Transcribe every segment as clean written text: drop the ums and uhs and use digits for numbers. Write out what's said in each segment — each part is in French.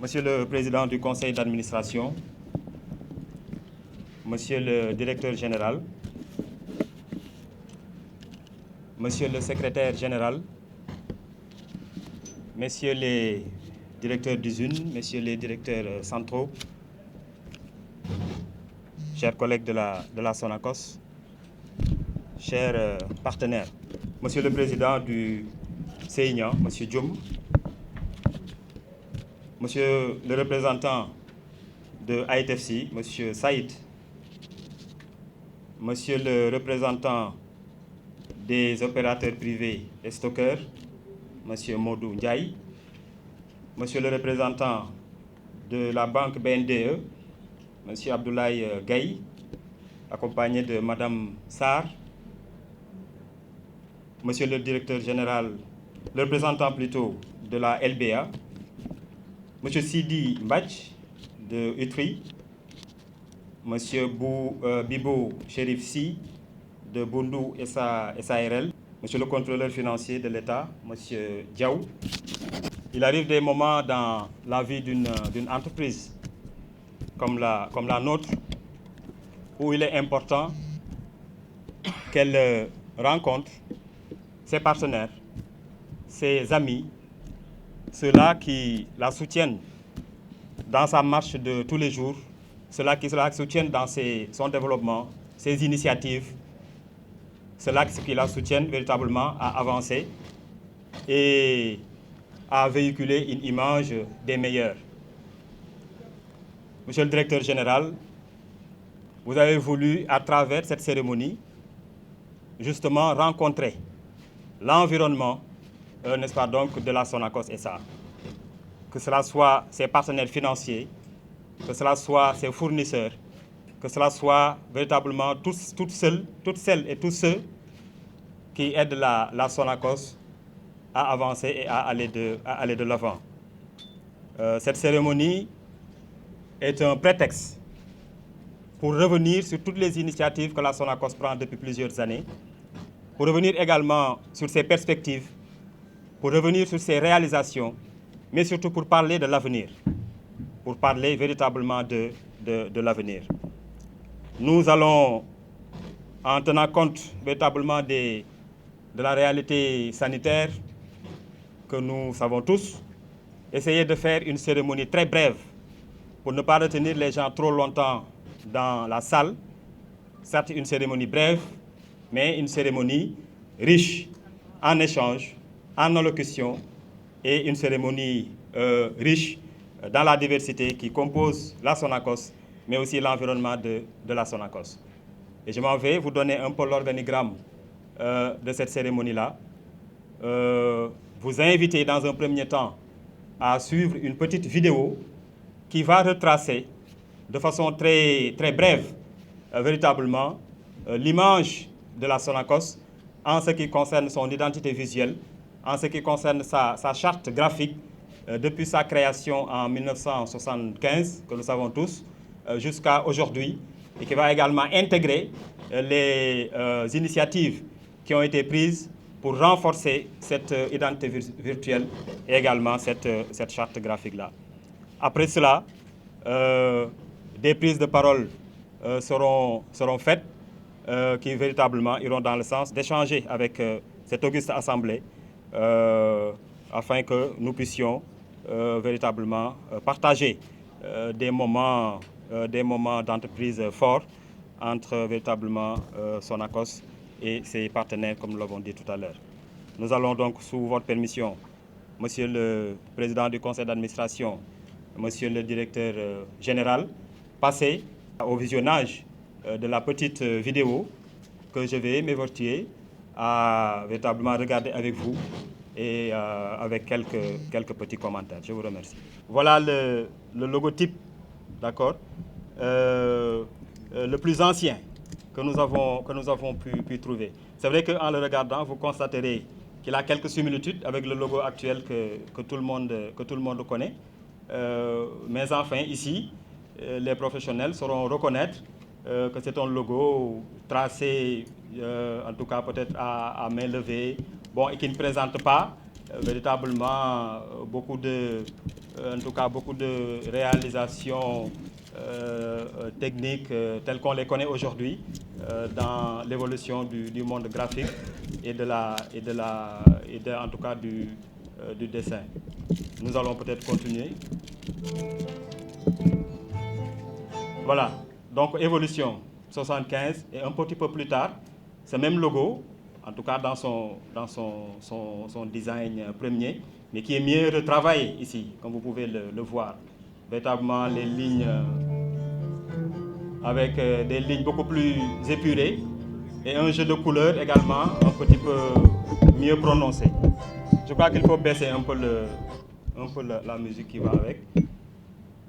Monsieur le Président du Conseil d'administration, Monsieur le Directeur général, Monsieur le Secrétaire général, Messieurs les directeurs d'usine, Messieurs les directeurs centraux, chers collègues de la Sonacos, chers partenaires, Monsieur le Président du CEINIA, Monsieur Dioum, Monsieur le représentant de AITFC, Monsieur Saïd, Monsieur le représentant des opérateurs privés et stockeurs, Monsieur Modou Ndiaye, Monsieur le représentant de la banque BNDE, Monsieur Abdoulaye Gaye, accompagné de Madame Sarr, Monsieur le directeur général, le représentant plutôt de la LBA, Monsieur Sidi Mbach de UTRI, Monsieur Bibo Chérif Si de Bundou SARL, Monsieur le contrôleur financier de l'État, Monsieur Diaw. Il arrive des moments dans la vie d'une entreprise comme la nôtre où il est important qu'elle rencontre ses partenaires, ses amis, ceux-là qui la soutiennent dans sa marche de tous les jours, ceux-là qui la soutiennent dans son développement, ses initiatives, ceux-là qui la soutiennent véritablement à avancer et à véhiculer une image des meilleurs. Monsieur le directeur général, vous avez voulu, à travers cette cérémonie, justement rencontrer l'environnement, n'est-ce pas donc, de la Sonacos SA. Que cela soit ses partenaires financiers, que cela soit ses fournisseurs, que cela soit véritablement toutes celles et tous ceux qui aident la Sonacos à avancer et à aller de l'avant. Cette cérémonie est un prétexte pour revenir sur toutes les initiatives que la Sonacos prend depuis plusieurs années, pour revenir également sur ses perspectives, pour revenir sur ses réalisations, mais surtout pour parler de l'avenir, pour parler véritablement de l'avenir. Nous allons, en tenant compte véritablement de la réalité sanitaire que nous savons tous, essayer de faire une cérémonie très brève pour ne pas retenir les gens trop longtemps dans la salle. Certes, une cérémonie brève, mais une cérémonie riche en échanges, en allocutions, et une cérémonie riche dans la diversité qui compose la Sonacos, mais aussi l'environnement de la Sonacos. Et je m'en vais vous donner un peu l'organigramme de cette cérémonie-là. Vous inviter dans un premier temps à suivre une petite vidéo qui va retracer de façon très, très brève, véritablement, l'image de la Sonacos en ce qui concerne son identité visuelle, en ce qui concerne sa charte graphique, depuis sa création en 1975, que nous savons tous, jusqu'à aujourd'hui, et qui va également intégrer les initiatives qui ont été prises pour renforcer cette identité virtuelle et également cette charte graphique-là. Après cela, des prises de parole seront faites qui véritablement iront dans le sens d'échanger avec cette auguste assemblée afin que nous puissions véritablement partager des moments d'entreprise forts entre véritablement Sonacos et ses partenaires, comme nous l'avons dit tout à l'heure. Nous allons donc, sous votre permission, Monsieur le Président du Conseil d'administration, Monsieur le Directeur général, passer au visionnage de la petite vidéo que je vais m'évertuer à véritablement regarder avec vous et avec quelques petits commentaires. Je vous remercie. Voilà le logotype, d'accord, le plus ancien que nous avons pu trouver. C'est vrai qu'en le regardant, vous constaterez qu'il a quelques similitudes avec le logo actuel que tout le monde connaît. Mais enfin, ici, les professionnels sauront reconnaître que c'est un logo tracé, en tout cas peut-être à main levée, bon, et qui ne présente pas véritablement beaucoup de en tout cas beaucoup de réalisations techniques telles qu'on les connaît aujourd'hui dans l'évolution du monde graphique et en tout cas du dessin. Nous allons peut-être continuer. Voilà, donc évolution 75 et un petit peu plus tard, ce même logo, en tout cas dans son design premier, mais qui est mieux retravaillé ici, comme vous pouvez le voir. Véritablement les lignes avec des lignes beaucoup plus épurées et un jeu de couleurs également un petit peu mieux prononcé. Je crois qu'il faut baisser un peu la musique qui va avec.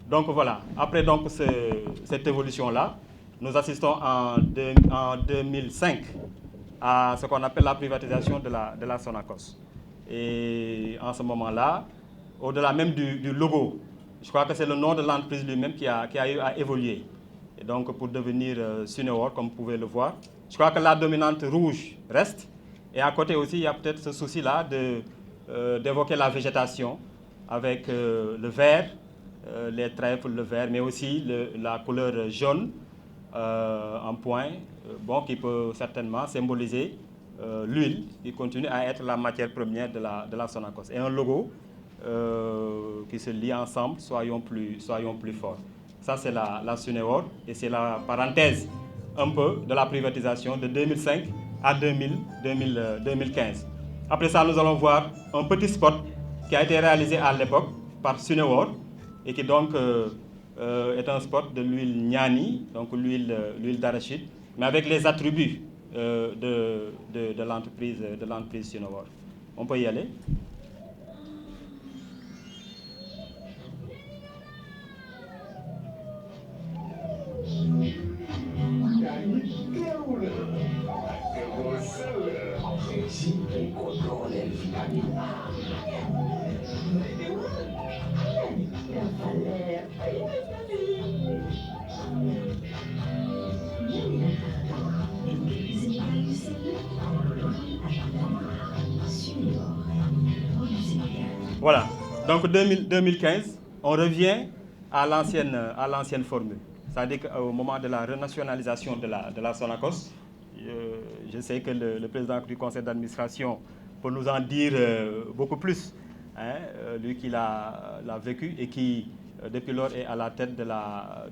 Donc voilà, après donc cette évolution-là, nous assistons en 2005 à ce qu'on appelle la privatisation de la Sonacos. Et en ce moment-là, au-delà même du logo, je crois que c'est le nom de l'entreprise lui-même qui a eu à évoluer. Et donc pour devenir Suneworld, comme vous pouvez le voir, je crois que la dominante rouge reste. Et à côté aussi, il y a peut-être ce souci-là d'évoquer la végétation avec le vert, les trèfles, le vert, mais aussi la couleur jaune en point, qui peut certainement symboliser l'huile qui continue à être la matière première de la Sonacos. Et un logo qui se lie ensemble, soyons plus forts. Ça, c'est la Suneworld et c'est la parenthèse un peu de la privatisation de 2005 à 2015. Après ça, nous allons voir un petit spot qui a été réalisé à l'époque par Suneworld et qui donc est un spot de l'huile Niani, donc l'huile d'arachide, mais avec les attributs de l'entreprise Suneworld. On peut y aller. Voilà, donc 2015, on revient à l'ancienne formule. C'est-à-dire qu'au moment de la renationalisation de la Sonacos, je sais que le président du conseil d'administration peut nous en dire beaucoup plus, hein, lui qui l'a vécu et qui, depuis lors, est à la tête de la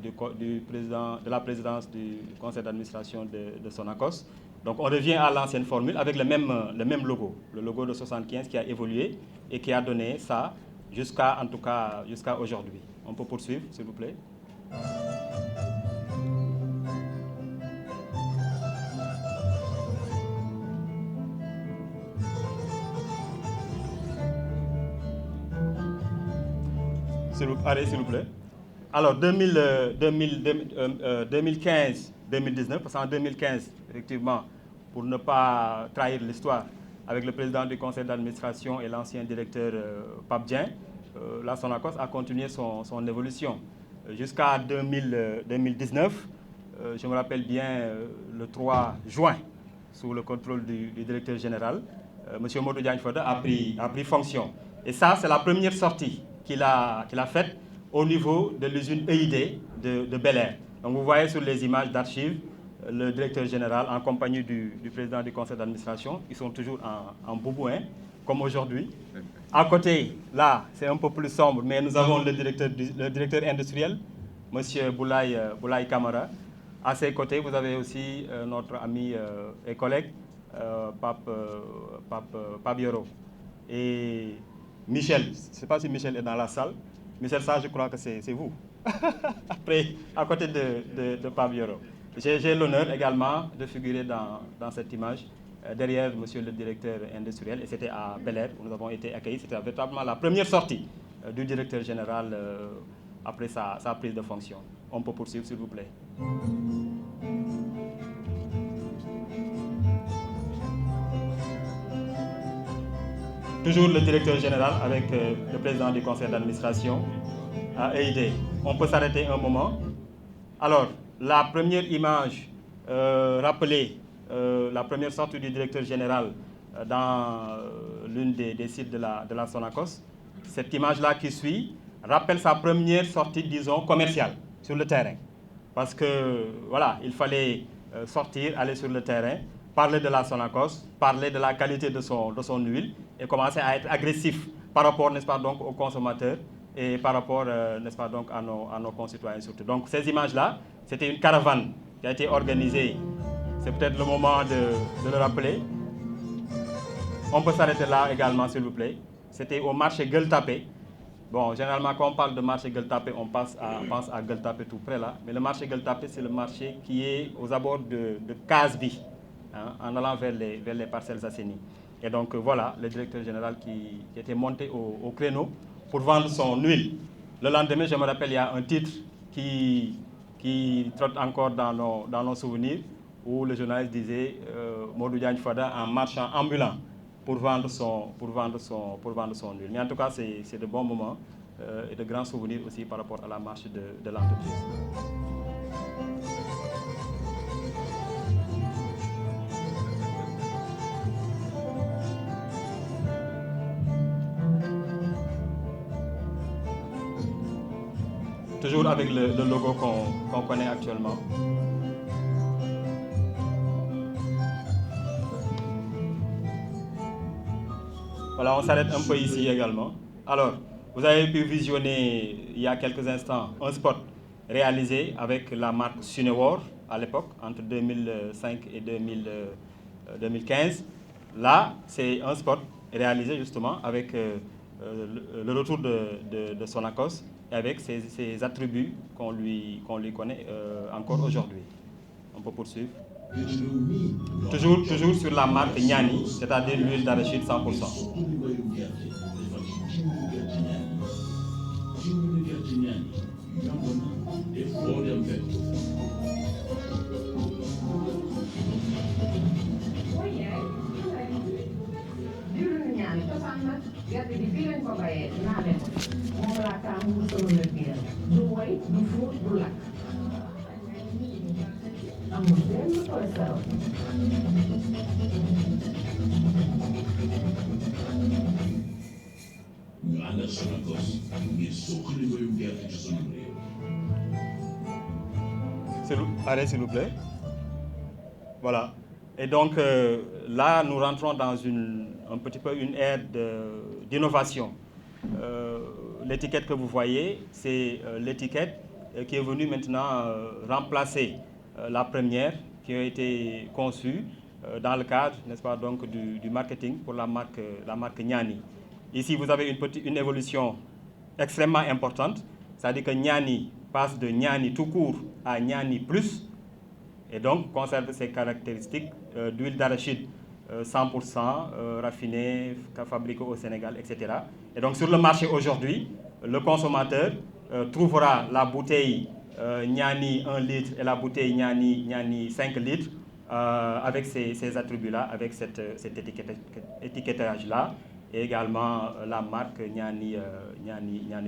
présidence du conseil d'administration de Sonacos. Donc on revient à l'ancienne formule avec le même logo, le logo de 75 qui a évolué et qui a donné ça jusqu'à aujourd'hui. On peut poursuivre, s'il vous plaît. Allez, s'il vous plaît. Alors, 2015-2019, parce qu'en 2015, effectivement, pour ne pas trahir l'histoire, avec le président du conseil d'administration et l'ancien directeur Pape Dieng, la Sonacos a continué son évolution. Jusqu'à 2019, je me rappelle bien, le 3 juin, sous le contrôle du directeur général, M. Modou Diagne Fada a pris fonction. Et ça, c'est la première sortie qu'il a faite au niveau de l'usine EID de Bel-Air. Donc vous voyez sur les images d'archives, le directeur général en compagnie du président du conseil d'administration, ils sont toujours en boubouin, comme aujourd'hui. À côté, là, c'est un peu plus sombre, mais nous avons le directeur industriel, M. Boulaye Kamara. À ses côtés, vous avez aussi notre ami et collègue, Pape Yoro. Et Michel, je ne sais pas si Michel est dans la salle. Michel, ça, je crois que c'est vous. Après, à côté de Pape Yoro. J'ai l'honneur également de figurer dans cette image, derrière monsieur le directeur industriel, et c'était à Bel-Air où nous avons été accueillis. C'était véritablement la première sortie du directeur général après sa prise de fonction. On peut poursuivre, s'il vous plaît. Toujours le directeur général avec le président du conseil d'administration à EID. On peut s'arrêter un moment. Alors, la première image rappelée, la première sortie du directeur général dans l'une des sites de la Sonacos. Cette image-là qui suit rappelle sa première sortie, disons, commerciale sur le terrain. Parce que, voilà, il fallait sortir, aller sur le terrain, parler de la Sonacos, parler de la qualité de son huile et commencer à être agressif par rapport, n'est-ce pas, donc, aux consommateurs et par rapport, n'est-ce pas, donc, à nos concitoyens surtout. Donc, ces images-là, c'était une caravane qui a été organisée. C'est peut-être le moment de le rappeler. On peut s'arrêter là également, s'il vous plaît. C'était au marché Gueule Tapée. Bon, généralement, quand on parle de marché Gueule Tapée, on pense à Gueule Tapée tout près là. Mais le marché Gueule Tapée, c'est le marché qui est aux abords de Casby, hein, en allant vers les parcelles Assainies. Et donc, voilà, le directeur général qui était monté au créneau pour vendre son huile. Le lendemain, je me rappelle, il y a un titre qui trotte encore dans nos souvenirs, où le journaliste disait Modou Diagne Fada en marchand ambulant pour vendre son huile. Mais en tout cas, c'est de bons moments et de grands souvenirs aussi par rapport à la marche de l'entreprise. Toujours avec le logo qu'on connaît actuellement. Voilà, on s'arrête un peu ici également. Alors, vous avez pu visionner il y a quelques instants un spot réalisé avec la marque Sunewar à l'époque, entre 2005 et 2015. Là, c'est un spot réalisé justement avec le retour de Sonacos et avec ses attributs qu'on lui connaît encore aujourd'hui. On peut poursuivre. Toujours sur la marque Niani, c'est-à-dire l'huile d'arachide 100%. Allez, s'il vous plaît. Voilà. Et donc, là, nous rentrons dans un petit peu une ère d'innovation. L'étiquette que vous voyez, c'est l'étiquette qui est venue maintenant remplacer la première qui a été conçue dans le cadre, n'est-ce pas, donc, du marketing pour la marque Niani. Ici, vous avez une évolution extrêmement importante, c'est-à-dire que Niani passe de Niani tout court à Niani plus, et donc conserve ses caractéristiques d'huile d'arachide 100% raffinée, fabriquée au Sénégal, etc. Et donc sur le marché aujourd'hui, le consommateur trouvera la bouteille Niani 1 litre et la bouteille Niani 5 litres avec ces attributs-là, avec cet étiquetage-là, et également la marque Niani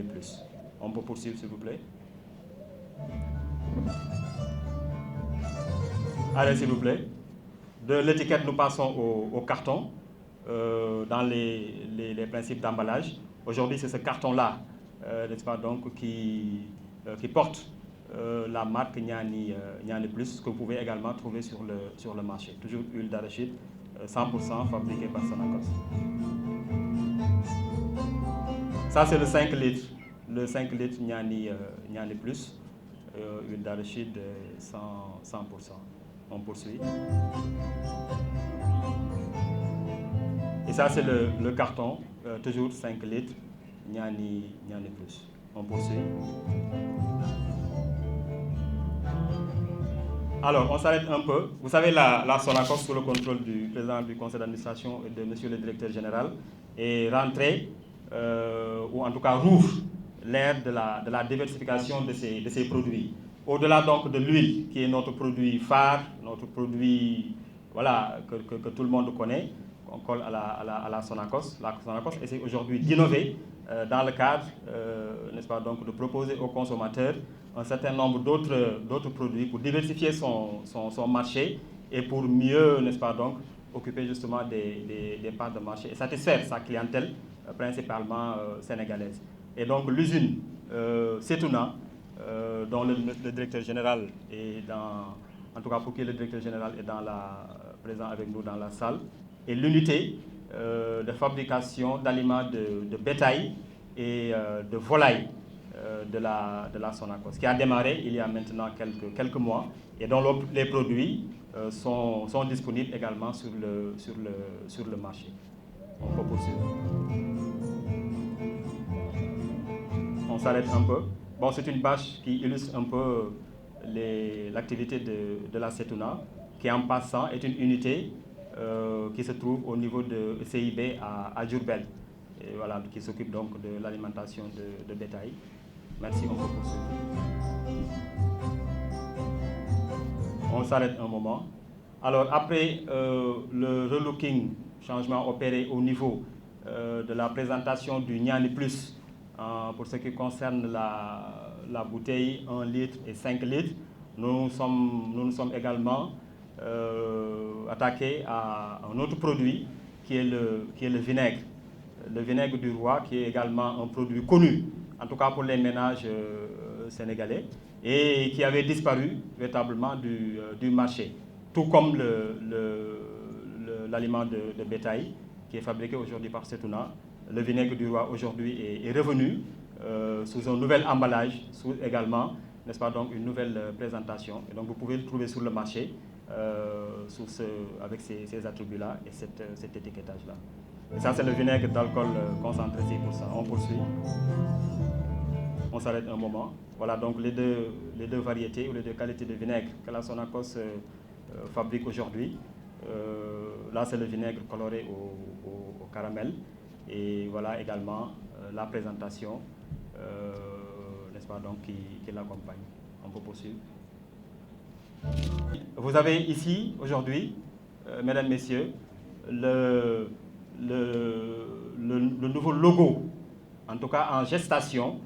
Plus. On peut poursuivre, s'il vous plaît. Allez, s'il vous plaît. De l'étiquette, nous passons au carton, dans les principes d'emballage. Aujourd'hui, c'est ce carton-là, n'est-ce pas, donc, qui porte la marque Niani Plus, que vous pouvez également trouver sur le marché. Toujours huile d'arachide, 100% fabriquée par Sonacos. Ça, c'est le 5 litres. Le 5 litres Niani Plus, huile d'arachide 100%. On poursuit. Et ça, c'est le carton, toujours 5 litres, Niani Plus. On poursuit. Alors, on s'arrête un peu. Vous savez, la Sonacos, sous le contrôle du président du conseil d'administration et de monsieur le directeur général, est rentrée, ou en tout cas rouvre l'ère de la diversification de ces produits. Au-delà donc de l'huile, qui est notre produit phare, notre produit, voilà, que tout le monde connaît, qu'on colle à la Sonacos. La Sonacos essaie aujourd'hui d'innover dans le cadre, n'est-ce pas, donc, de proposer aux consommateurs un certain nombre d'autres produits pour diversifier son marché et pour mieux, n'est-ce pas, donc, occuper justement des parts de marché et satisfaire sa clientèle, principalement sénégalaise. Et donc l'usine Setuna, dont le directeur général est en tout cas pour qui le directeur général est présent avec nous dans la salle, et l'unité de fabrication d'aliments de bétail et de volaille de la Sonacos, qui a démarré il y a maintenant quelques mois et dont les produits sont disponibles également sur le marché. On peut poursuivre. On s'arrête un peu. Bon, c'est une bâche qui illustre un peu l'activité de la Setuna, qui en passant est une unité qui se trouve au niveau de CIB à Diourbel, et voilà, qui s'occupe donc de l'alimentation de bétail. Merci, on peut poursuivre. On s'arrête un moment. Alors, après le relooking, changement opéré au niveau de la présentation du Niani Plus, pour ce qui concerne la bouteille 1 litre et 5 litres, nous nous sommes également attaqués à un autre produit qui est le vinaigre. Le vinaigre du roi, qui est également un produit connu, en tout cas pour les ménages sénégalais, et qui avait disparu véritablement du marché. Tout comme l'aliment de bétail qui est fabriqué aujourd'hui par Setuna, le vinaigre du roi aujourd'hui est revenu sous un nouvel emballage, sous également, n'est-ce pas, donc une nouvelle présentation. Et donc vous pouvez le trouver sur le marché avec ces attributs-là et cet étiquetage-là. Et ça, c'est le vinaigre d'alcool concentré 6%. On poursuit. On s'arrête un moment. Voilà donc les deux variétés ou les deux qualités de vinaigre que la Sonacos fabrique aujourd'hui. Là, c'est le vinaigre coloré au caramel. Et voilà également la présentation, n'est-ce pas, donc, qui l'accompagne. On peut poursuivre. Vous avez ici, aujourd'hui, mesdames, messieurs, le nouveau logo, en tout cas en gestation,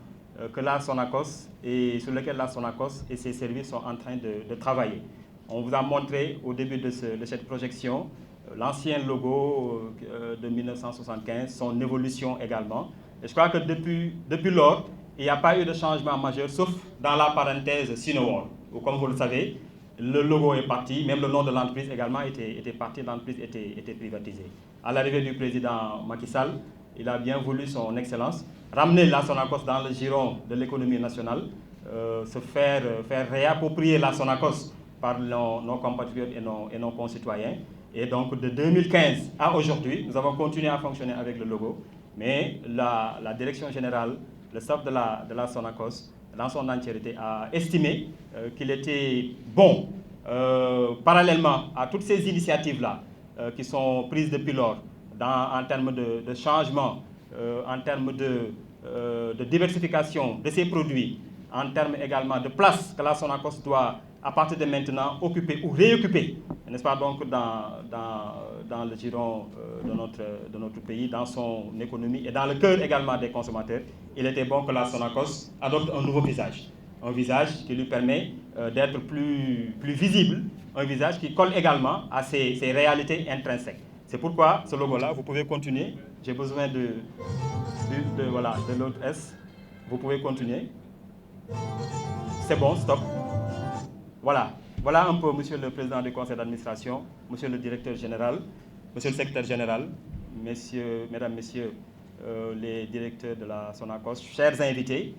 que la Sonacos et sur lequel la Sonacos et ses services sont en train de travailler. On vous a montré au début de cette projection l'ancien logo de 1975, son évolution également. Et je crois que depuis lors, il n'y a pas eu de changement majeur, sauf dans la parenthèse Sinowar, où, comme vous le savez, le logo est parti, même le nom de l'entreprise également était parti, l'entreprise était privatisée. À l'arrivée du président Macky Sall, il a bien voulu, son excellence, ramener la Sonacos dans le giron de l'économie nationale, se faire réapproprier la Sonacos par nos compatriotes et nos concitoyens. Et donc de 2015 à aujourd'hui, nous avons continué à fonctionner avec le logo, mais la direction générale, le staff de la Sonacos, dans son entièreté, a estimé qu'il était bon, parallèlement à toutes ces initiatives-là qui sont prises depuis lors, en termes de changement, en termes de diversification de ses produits, en termes également de place que la Sonacos doit, à partir de maintenant, occuper ou réoccuper, n'est-ce pas, donc dans le giron de notre pays, dans son économie et dans le cœur également des consommateurs. Il était bon que la Sonacos adopte un nouveau visage. Un visage qui lui permet d'être plus visible, un visage qui colle également à ses réalités intrinsèques. C'est pourquoi ce logo-là, vous pouvez continuer. J'ai besoin de l'autre S. Vous pouvez continuer. C'est bon, stop. Voilà un peu, monsieur le président du conseil d'administration, monsieur le directeur général, monsieur le secrétaire général, mesdames, messieurs, les directeurs de la Sonacos, chers invités,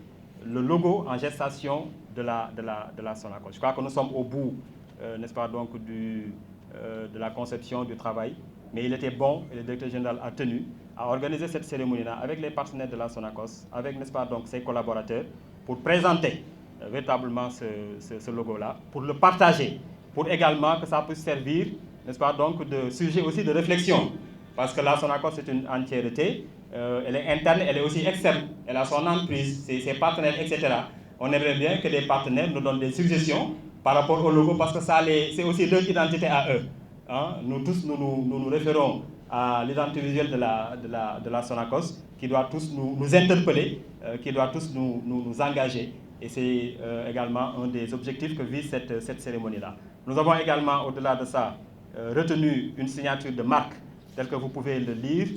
le logo en gestation de la Sonacos. Je crois que nous sommes au bout, n'est-ce pas, donc, de la conception du travail, mais il était bon, et le directeur général a tenu à organiser cette cérémonie-là avec les partenaires de la Sonacos, avec, n'est-ce pas, donc, ses collaborateurs, pour présenter véritablement ce logo-là, pour le partager, pour également que ça puisse servir, n'est-ce pas, donc, de sujet aussi de réflexion, parce que la Sonacos c'est une entièreté, elle est interne, elle est aussi externe, elle a son entreprise, ses partenaires, etc. On aimerait bien que les partenaires nous donnent des suggestions par rapport au logo, parce que c'est aussi leur identité à eux. Hein? Nous tous, nous référons à l'identité visuelle de la Sonacos, qui doit tous nous interpeller, qui doit tous nous engager. Et c'est également un des objectifs que vise cette cérémonie-là. Nous avons également, au-delà de ça, retenu une signature de marque, telle que vous pouvez le lire,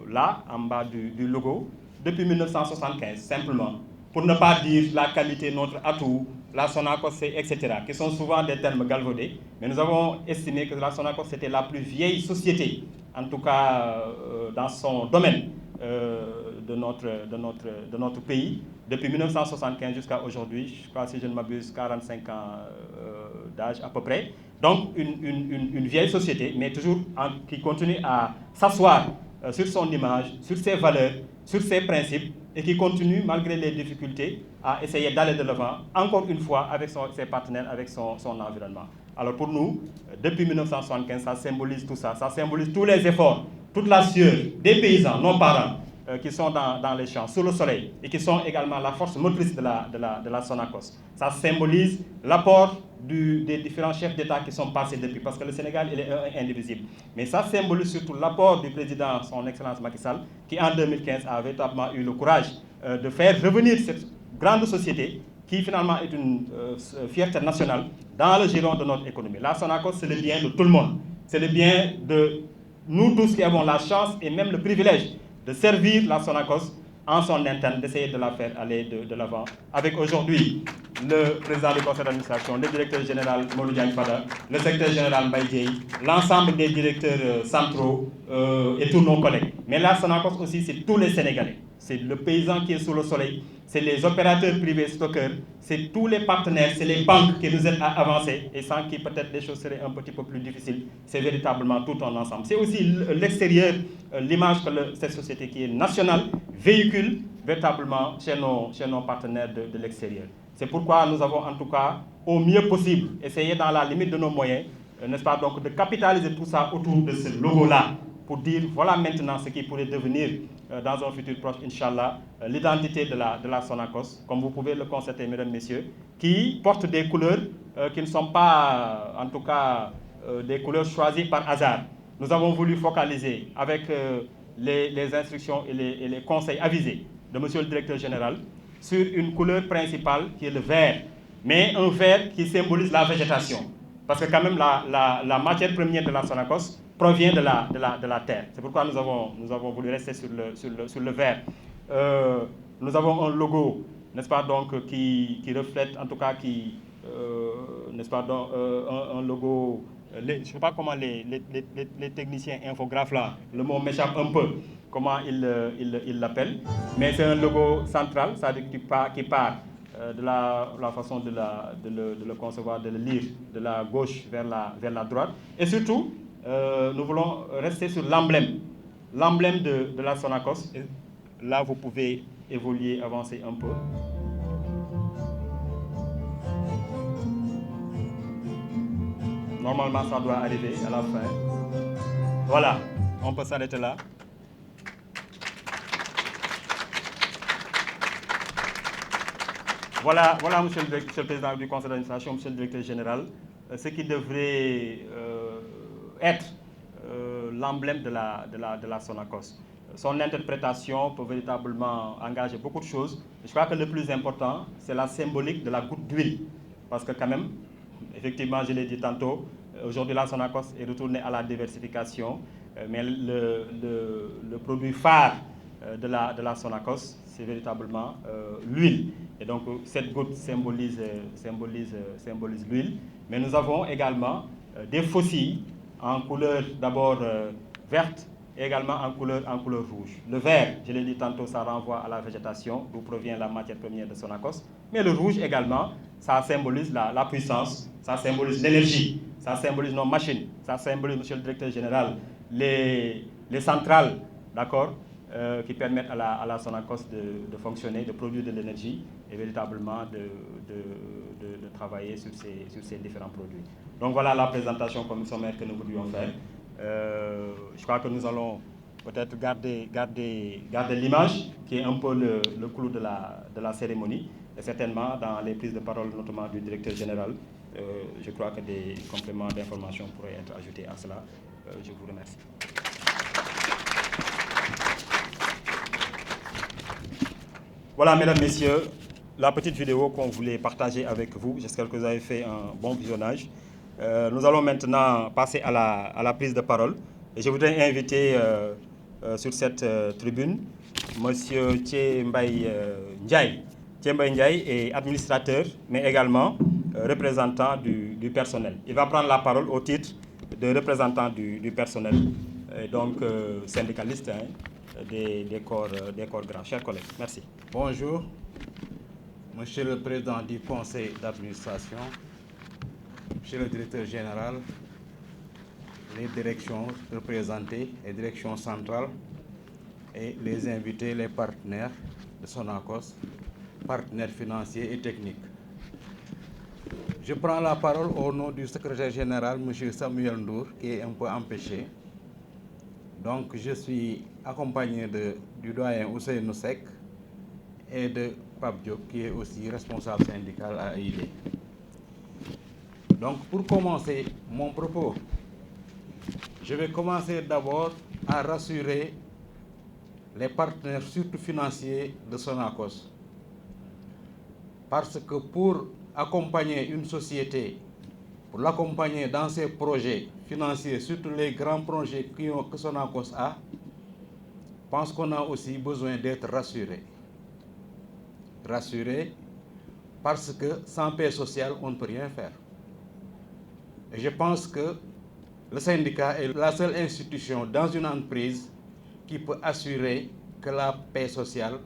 là, en bas du logo. depuis 1975, simplement, pour ne pas dire la qualité, notre atout, la Sonacos, etc., qui sont souvent des termes galvaudés, mais nous avons estimé que la Sonacos était la plus vieille société, en tout cas dans son domaine de notre pays, depuis 1975 jusqu'à aujourd'hui, je crois, si je ne m'abuse, 45 ans d'âge à peu près. Donc une vieille société, mais toujours qui continue à s'asseoir sur son image, sur ses valeurs, sur ses principes, et qui continue, malgré les difficultés, à essayer d'aller de l'avant, encore une fois, avec ses partenaires, avec son environnement. Alors pour nous, depuis 1975, ça symbolise tout ça, ça symbolise tous les efforts, toute la sueur des paysans, nos parents, qui sont dans les champs, sous le soleil, et qui sont également la force motrice de la Sonacos. Ça symbolise l'apport des différents chefs d'État qui sont passés depuis, parce que le Sénégal, il est indivisible. Mais ça symbolise surtout l'apport du président, son Excellence Macky Sall, qui en 2015 a véritablement eu le courage de faire revenir cette grande société, qui finalement est une fierté nationale, dans le giron de notre économie. La Sonacos, c'est le bien de tout le monde. C'est le bien de nous tous qui avons la chance et même le privilège de servir la Sonacos en son interne, d'essayer de la faire aller de l'avant. Avec aujourd'hui le président du conseil d'administration, le directeur général Modou Diagne Fada, le secrétaire général Mbaye Dièye, l'ensemble des directeurs centraux et tous nos collègues. Mais la Sonacos aussi, c'est tous les Sénégalais. C'est le paysan qui est sous le soleil, c'est les opérateurs privés stockeurs, c'est tous les partenaires, c'est les banques qui nous aident à avancer, et sans qui peut-être les choses seraient un petit peu plus difficiles. C'est véritablement tout un ensemble. C'est aussi l'extérieur, l'image que cette société qui est nationale véhicule véritablement chez nos partenaires de l'extérieur. C'est pourquoi nous avons en tout cas, au mieux possible, essayé dans la limite de nos moyens, n'est-ce pas, donc de capitaliser tout ça autour de ce logo-là, pour dire voilà maintenant ce qui pourrait devenir dans un futur proche, Inch'Allah, l'identité de la Sonacos, comme vous pouvez le constater, mesdames, messieurs, qui porte des couleurs qui ne sont pas, en tout cas, des couleurs choisies par hasard. Nous avons voulu focaliser avec les instructions et les conseils avisés de monsieur le directeur général sur une couleur principale qui est le vert, mais un vert qui symbolise la végétation. Parce que quand même, la matière première de la Sonacos provient de la terre. C'est pourquoi nous avons voulu rester sur le vert. Nous avons un logo, n'est-ce pas, donc, qui reflète, en tout cas, n'est-ce pas, donc, un logo, je ne sais pas comment les techniciens infographes là, le mot m'échappe un peu, comment ils l'appellent, mais c'est un logo central, c'est-à-dire qui part de la façon de le concevoir, de le lire de la gauche vers la droite. Et surtout, nous voulons rester sur l'emblème de la Sonacos. Et là, vous pouvez évoluer, avancer un peu. Normalement, ça doit arriver à la fin. Voilà, on peut s'arrêter là. Voilà, monsieur le président du conseil d'administration, monsieur le directeur général, ce qui devrait être l'emblème de la Sonacos. Son interprétation peut véritablement engager beaucoup de choses. Je crois que le plus important, c'est la symbolique de la goutte d'huile. Parce que quand même, effectivement, je l'ai dit tantôt, aujourd'hui la Sonacos est retournée à la diversification, mais le produit phare de la Sonacos, c'est véritablement l'huile. Et donc cette goutte symbolise l'huile. Mais nous avons également des faucilles en couleur d'abord verte et également en couleur rouge. Le vert, je l'ai dit tantôt, ça renvoie à la végétation, d'où provient la matière première de Sonacos. Mais le rouge également, ça symbolise la puissance, ça symbolise l'énergie, ça symbolise nos machines, ça symbolise, monsieur le directeur général, les centrales, d'accord, qui permettent à la Sonacos de fonctionner, de produire de l'énergie et véritablement de travailler sur ces différents produits. Donc voilà la présentation comme sommaire que nous voulions faire. Je crois que nous allons peut-être garder l'image qui est un peu le clou de la cérémonie. Et certainement dans les prises de parole, notamment du directeur général, je crois que des compléments d'information pourraient être ajoutés à cela. Je vous remercie. Voilà, mesdames, messieurs, la petite vidéo qu'on voulait partager avec vous. J'espère que vous avez fait un bon visionnage. Nous allons maintenant passer à la prise de parole. Et je voudrais inviter sur cette tribune Monsieur Thiembaye Ndiaye. Thiembaye Ndiaye est administrateur, mais également représentant du personnel. Il va prendre la parole au titre de représentant du personnel, donc syndicaliste hein, des corps grands. Chers collègues, merci. Bonjour, Monsieur le Président du Conseil d'administration, Monsieur le Directeur général, les directions représentées, les directions centrales et les invités, les partenaires de Sonacos, partenaires financiers et techniques. Je prends la parole au nom du secrétaire général, M. Samuel Ndour, qui est un peu empêché. Donc, je suis accompagné du doyen Ousseynou Seck et de Pape Diop, qui est aussi responsable syndical à AID. Donc, pour commencer mon propos, je vais commencer d'abord à rassurer les partenaires, surtout financiers, de Sonacos. Parce que pour accompagner une société, pour l'accompagner dans ses projets financiers, surtout les grands projets que Sonacos a, je pense qu'on a aussi besoin d'être rassuré. Rassuré parce que sans paix sociale, on ne peut rien faire. Et je pense que le syndicat est la seule institution dans une entreprise qui peut assurer que la paix sociale,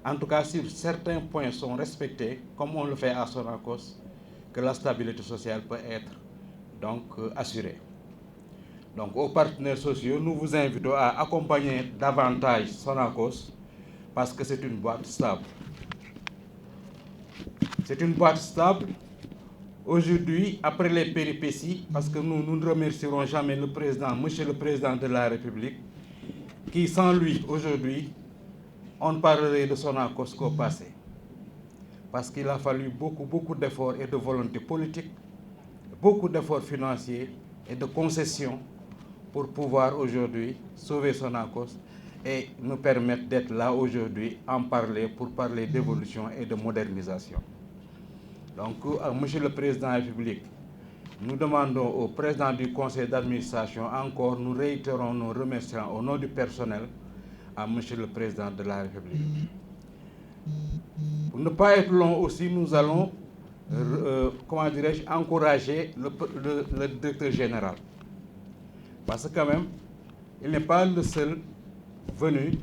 en tout cas si certains points sont respectés, comme on le fait à Sonacos, que la stabilité sociale peut être donc assurée. Donc aux partenaires sociaux, nous vous invitons à accompagner davantage Sonacos parce que c'est une boîte stable. C'est une boîte stable. Aujourd'hui, après les péripéties, parce que nous ne remercierons jamais le président, monsieur le président de la République, qui sans lui, aujourd'hui, on parlerait de Sonacos qu'au passé. Parce qu'il a fallu beaucoup d'efforts et de volonté politique, beaucoup d'efforts financiers et de concessions pour pouvoir aujourd'hui sauver Sonacos et nous permettre d'être là aujourd'hui pour parler d'évolution et de modernisation. Donc, Monsieur le Président de la République, nous demandons au Président du Conseil d'administration encore, nous réitérons nos remerciements au nom du personnel à Monsieur le Président de la République. Pour ne pas être long aussi, nous allons, encourager le directeur général. Parce que quand même, il n'est pas le seul venu,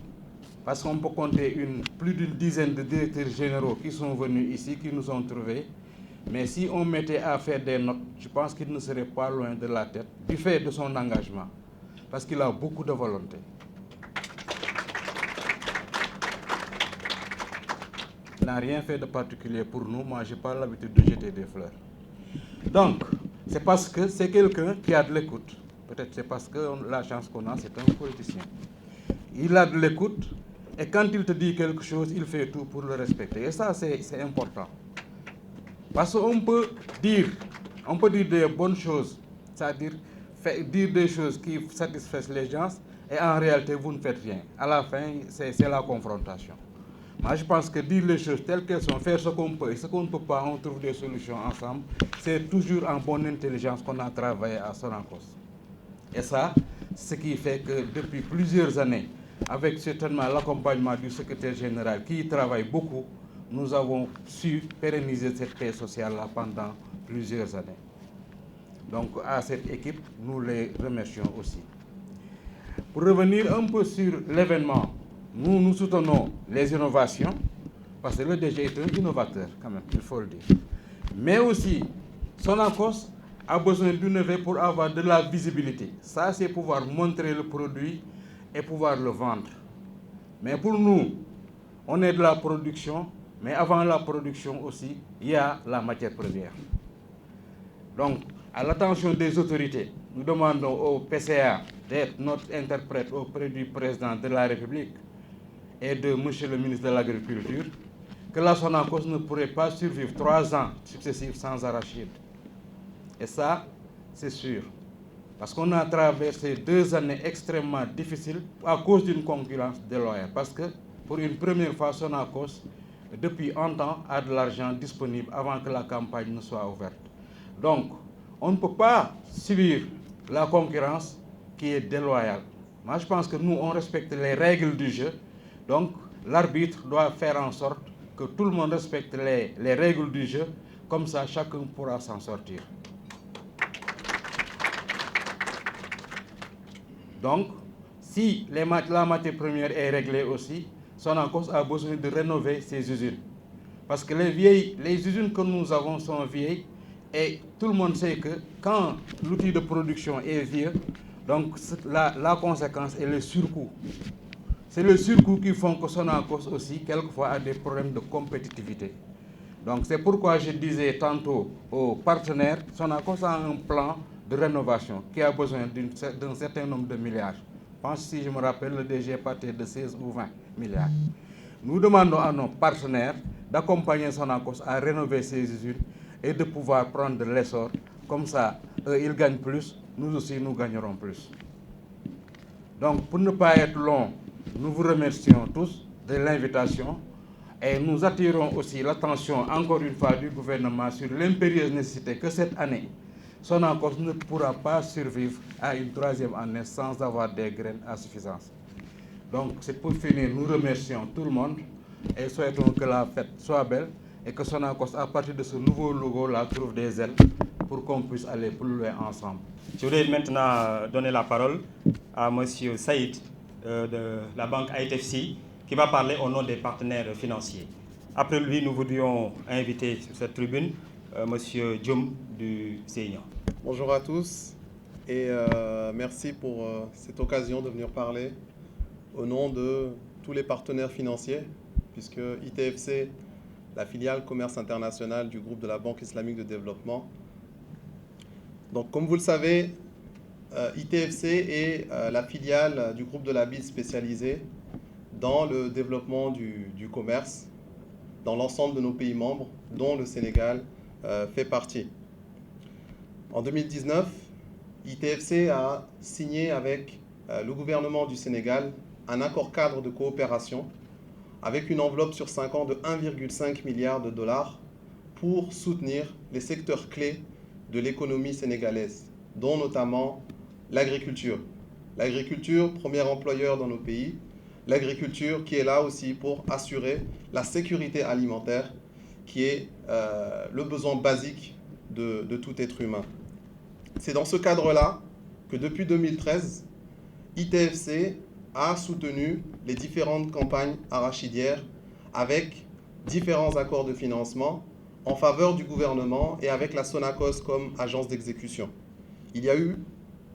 parce qu'on peut compter plus d'une dizaine de directeurs généraux qui sont venus ici, qui nous ont trouvés. Mais si on mettait à faire des notes, je pense qu'il ne serait pas loin de la tête, du fait de son engagement, parce qu'il a beaucoup de volonté. Il n'a rien fait de particulier pour nous, moi je n'ai pas l'habitude de jeter des fleurs. Donc, c'est parce que c'est quelqu'un qui a de l'écoute. Peut-être c'est parce que la chance qu'on a, c'est un politicien. Il a de l'écoute, et quand il te dit quelque chose, il fait tout pour le respecter. Et ça, c'est important. Parce qu'on peut dire des bonnes choses, c'est-à-dire dire des choses qui satisfaisent les gens, et en réalité, vous ne faites rien. À la fin, c'est la confrontation. Moi, je pense que dire les choses telles qu'elles sont, faire ce qu'on peut et ce qu'on ne peut pas, on trouve des solutions ensemble. C'est toujours en bonne intelligence qu'on a travaillé à Sonacos. Et ça, ce qui fait que depuis plusieurs années, avec certainement l'accompagnement du secrétaire général qui y travaille beaucoup, nous avons su pérenniser cette paix sociale-là pendant plusieurs années. Donc à cette équipe, nous les remercions aussi. Pour revenir un peu sur l'événement, nous soutenons les innovations, parce que le DG est un innovateur quand même, il faut le dire. Mais aussi, Sonacos a besoin d'innover pour avoir de la visibilité. Ça, c'est pouvoir montrer le produit et pouvoir le vendre. Mais pour nous, on est de la production, mais avant la production aussi, il y a la matière première. Donc, à l'attention des autorités, nous demandons au PCA d'être notre interprète auprès du président de la République et de monsieur le ministre de l'Agriculture, que la Sonacos ne pourrait pas survivre 3 ans successifs sans arachide. Et ça, c'est sûr. Parce qu'on a traversé 2 années extrêmement difficiles à cause d'une concurrence déloyale. Parce que pour une première fois, Sonacos, depuis un temps, a de l'argent disponible avant que la campagne ne soit ouverte. Donc, on ne peut pas subir la concurrence qui est déloyale. Moi, je pense que nous, on respecte les règles du jeu. Donc, l'arbitre doit faire en sorte que tout le monde respecte les règles du jeu, comme ça chacun pourra s'en sortir. Donc, si la matière première est réglée aussi, Sonacos a besoin de rénover ses usines. Parce que les usines que nous avons sont vieilles et tout le monde sait que quand l'outil de production est vieux, donc la conséquence est le surcoût. C'est le surcoût qui font que Sonacos aussi, quelquefois, a des problèmes de compétitivité. Donc c'est pourquoi je disais tantôt aux partenaires, Sonacos a un plan de rénovation qui a besoin d'un certain nombre de milliards. Je pense, si je me rappelle, le DG partait de 16 ou 20 milliards. Nous demandons à nos partenaires d'accompagner Sonacos à rénover ses usines et de pouvoir prendre de l'essor. Comme ça, eux, ils gagnent plus, nous aussi, nous gagnerons plus. Donc, pour ne pas être long, nous vous remercions tous de l'invitation et nous attirons aussi l'attention, encore une fois, du gouvernement sur l'impérieuse nécessité que cette année, Sonacos ne pourra pas survivre à une troisième année sans avoir des graines à suffisance. Donc, c'est pour finir, nous remercions tout le monde et souhaitons que la fête soit belle et que Sonacos, à partir de ce nouveau logo, la trouve des ailes pour qu'on puisse aller plus loin ensemble. Je voudrais maintenant donner la parole à M. Saïd de la banque ITFC qui va parler au nom des partenaires financiers. Après lui, nous voudrions inviter sur cette tribune M. Djoum du CENIA. Bonjour à tous et merci pour cette occasion de venir parler au nom de tous les partenaires financiers, puisque ITFC, la filiale commerce international du groupe de la Banque islamique de développement. Donc, comme vous le savez, ITFC est la filiale du groupe de la BID spécialisée dans le développement du commerce dans l'ensemble de nos pays membres, dont le Sénégal fait partie. En 2019, ITFC a signé avec le gouvernement du Sénégal un accord cadre de coopération avec une enveloppe sur 5 ans de 1,5 milliard de dollars pour soutenir les secteurs clés de l'économie sénégalaise, dont notamment l'agriculture. L'agriculture, premier employeur dans nos pays, l'agriculture qui est là aussi pour assurer la sécurité alimentaire, qui est le besoin basique de tout être humain. C'est dans ce cadre-là que depuis 2013, ITFC a soutenu les différentes campagnes arachidières avec différents accords de financement en faveur du gouvernement et avec la Sonacos comme agence d'exécution. Il y a eu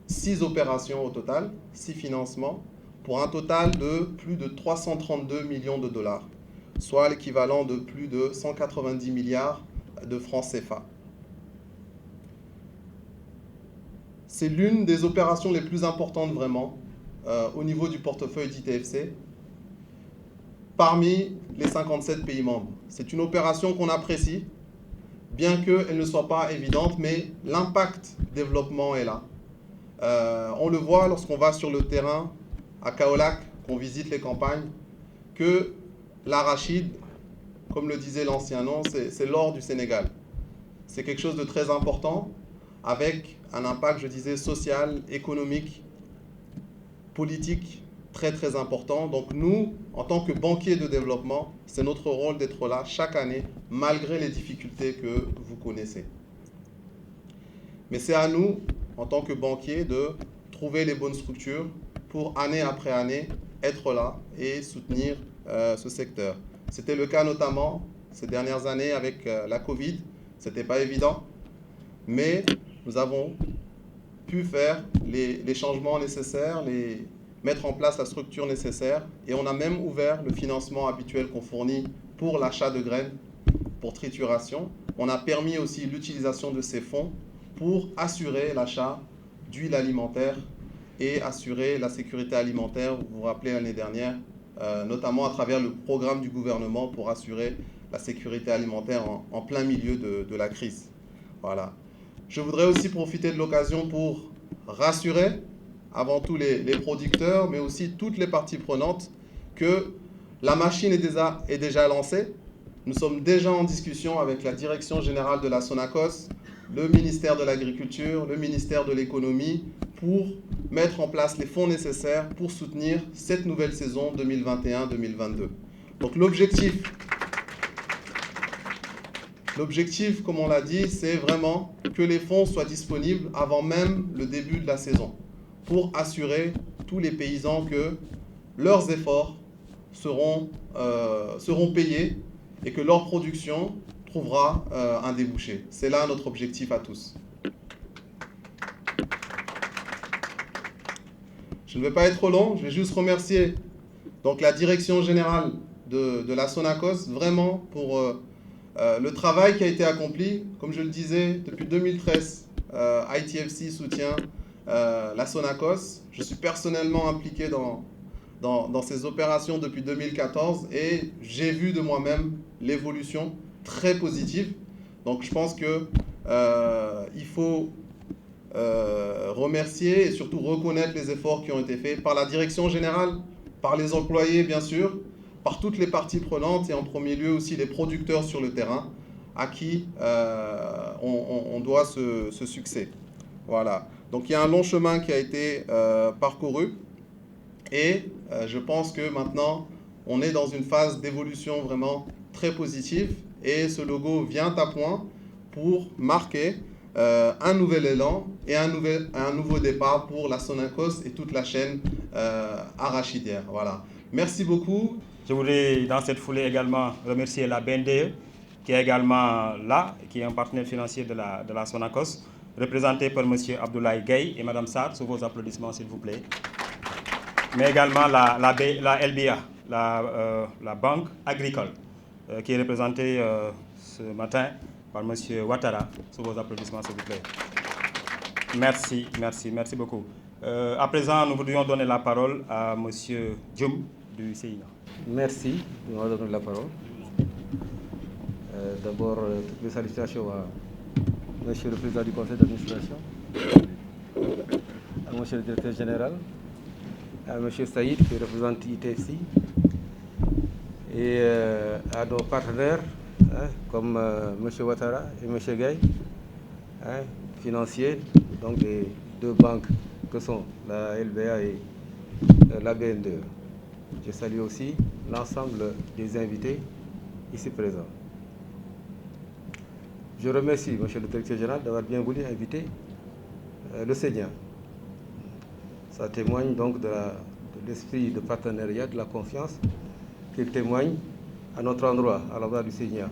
6 opérations au total, 6 financements, pour un total de plus de 332 millions de dollars, soit l'équivalent de plus de 190 milliards de francs CFA. C'est l'une des opérations les plus importantes vraiment au niveau du portefeuille d'ITFC parmi les 57 pays membres. C'est une opération qu'on apprécie, bien qu'elle ne soit pas évidente, mais l'impact développement est là. On le voit lorsqu'on va sur le terrain à Kaolack, qu'on visite les campagnes, que l'arachide, comme le disait l'ancien nom, c'est l'or du Sénégal. C'est quelque chose de très important, avec un impact, je disais, social, économique, politique, très très important. Donc nous, en tant que banquiers de développement, c'est notre rôle d'être là chaque année, malgré les difficultés que vous connaissez. Mais c'est à nous, en tant que banquiers, de trouver les bonnes structures pour, année après année, être là et soutenir ce secteur. C'était le cas notamment ces dernières années avec la Covid. Ce n'était pas évident, mais nous avons pu faire les changements nécessaires, mettre en place la structure nécessaire, et on a même ouvert le financement habituel qu'on fournit pour l'achat de graines, pour trituration. On a permis aussi l'utilisation de ces fonds pour assurer l'achat d'huile alimentaire et assurer la sécurité alimentaire, vous vous rappelez l'année dernière, notamment à travers le programme du gouvernement pour assurer la sécurité alimentaire en plein milieu de la crise. Voilà. Je voudrais aussi profiter de l'occasion pour rassurer avant tout les producteurs, mais aussi toutes les parties prenantes, que la machine est déjà lancée. Nous sommes déjà en discussion avec la direction générale de la Sonacos, le ministère de l'Agriculture, le ministère de l'Économie, pour mettre en place les fonds nécessaires pour soutenir cette nouvelle saison 2021-2022. Donc l'objectif, comme on l'a dit, c'est vraiment que les fonds soient disponibles avant même le début de la saison, pour assurer tous les paysans que leurs efforts seront payés et que leur production trouvera un débouché. C'est là notre objectif à tous. Je ne vais pas être trop long, je vais juste remercier donc, la direction générale de la Sonacos, vraiment pour le travail qui a été accompli. Comme je le disais, depuis 2013, ITFC soutient la Sonacos. Je suis personnellement impliqué dans ces opérations depuis 2014 et j'ai vu de moi-même l'évolution très positive. Donc je pense que il faut remercier et surtout reconnaître les efforts qui ont été faits par la direction générale, par les employés bien sûr, par toutes les parties prenantes et en premier lieu aussi les producteurs sur le terrain à qui on doit ce succès. Voilà. Donc il y a un long chemin qui a été parcouru et je pense que maintenant on est dans une phase d'évolution vraiment très positive et ce logo vient à point pour marquer un nouvel élan et un nouveau départ pour la Sonacos et toute la chaîne arachidière. Voilà. Merci beaucoup. Je voudrais dans cette foulée également remercier la BNDE qui est également là, qui est un partenaire financier de la Sonacos, représenté par M. Abdoulaye Gueye et Mme Sarr, sous vos applaudissements s'il vous plaît. Mais également la LBA, la Banque agricole, qui est représentée ce matin par M. Ouattara, sous vos applaudissements s'il vous plaît. Merci beaucoup. À présent, nous voudrions donner la parole à M. Djoum du CINA. Merci de m'avoir donné la parole. D'abord, toutes les salutations à Monsieur le Président du Conseil d'administration, à Monsieur le Directeur général, à Monsieur Saïd qui représente ITFC et à nos partenaires comme Monsieur Ouattara et Monsieur Gueye, financiers, donc des deux banques que sont la LBA et la BNDE. Je salue aussi l'ensemble des invités ici présents. Je remercie Monsieur le Directeur général d'avoir bien voulu inviter le Seigneur. Ça témoigne donc de l'esprit de partenariat, de la confiance qu'il témoigne à notre endroit, à l'endroit du Seigneur.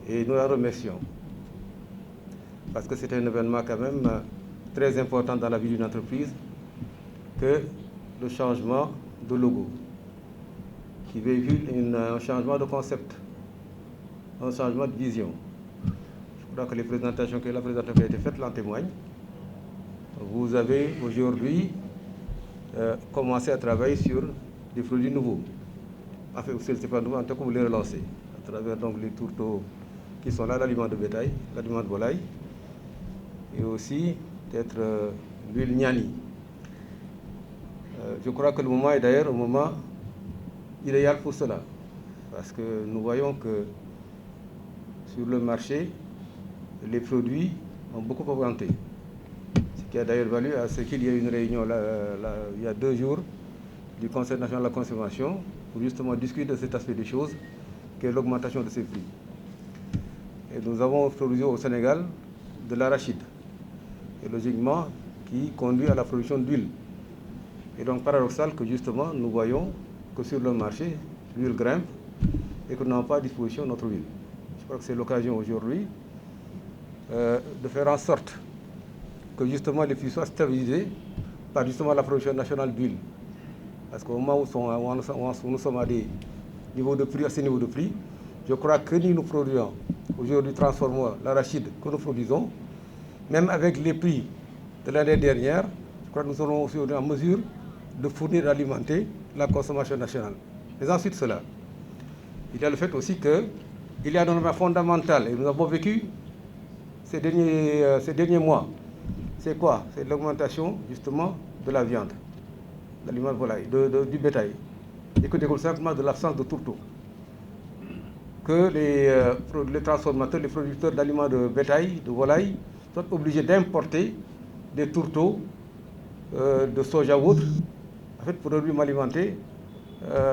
Et nous la remercions. Parce que c'est un événement quand même très important dans la vie d'une entreprise que le changement de logo, qui véhicule un changement de concept, un changement de vision. Je crois que la présentation qui a été faite l'en témoigne. Vous avez aujourd'hui commencé à travailler sur des produits nouveaux. Enfin, ce n'est pas nouveau, en tout cas, vous les relancez à travers donc, les tourteaux qui sont là, l'aliment de bétail, l'aliment de volaille, et aussi peut-être l'huile Niani. Je crois que le moment est d'ailleurs un moment idéal pour cela, parce que nous voyons que sur le marché, les produits ont beaucoup augmenté. Ce qui a d'ailleurs valu à ce qu'il y ait une réunion il y a 2 jours du Conseil national de la consommation pour justement discuter de cet aspect des choses, qui est l'augmentation de ces prix. Et nous avons produit au Sénégal de l'arachide, et logiquement qui conduit à la production d'huile. Et donc paradoxal que justement nous voyons que sur le marché, l'huile grimpe et que nous n'avons pas à disposition notre huile. Je crois que c'est l'occasion aujourd'hui de faire en sorte que justement les prix soient stabilisés par justement la production nationale d'huile. Parce qu'au moment où nous sommes à des niveaux de prix, à ces niveaux de prix, je crois que nous produisons aujourd'hui, transformons l'arachide que nous produisons, même avec les prix de l'année dernière, je crois que nous serons aussi en mesure de fournir et d'alimenter la consommation nationale. Mais ensuite cela, il y a le fait aussi qu'il y a un élément fondamental, et nous avons vécu ces derniers mois. C'est quoi? C'est l'augmentation justement de la viande, de l'aliment de volaille, du bétail, et que découle simplement de l'absence de tourteaux. Que les transformateurs, les producteurs d'aliments de bétail, de volaille, sont obligés d'importer des tourteaux, de soja ou autres, en fait, produits pour alimenter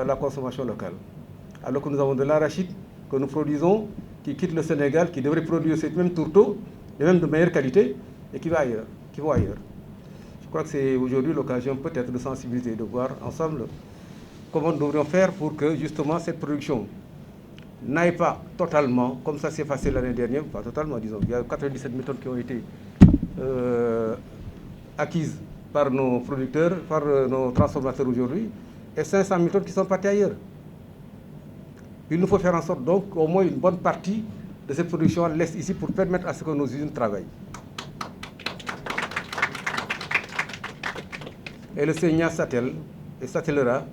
la consommation locale. Alors que nous avons de l'arachide que nous produisons, qui quitte le Sénégal, qui devrait produire ces mêmes tourteaux, et même de meilleure qualité, et qui va ailleurs, qui vont ailleurs. Je crois que c'est aujourd'hui l'occasion peut-être de sensibiliser, de voir ensemble comment nous devrions faire pour que justement cette production n'aille pas totalement, comme ça s'est passé l'année dernière, pas totalement disons, il y a 97 méthodes qui ont été acquises par nos producteurs, par nos transformateurs aujourd'hui, et 500 méthodes qui sont parties ailleurs. Il nous faut faire en sorte donc qu'au moins une bonne partie de cette production reste ici pour permettre à ce que nos usines travaillent. Et le Seigneur s'attelle et s'attellera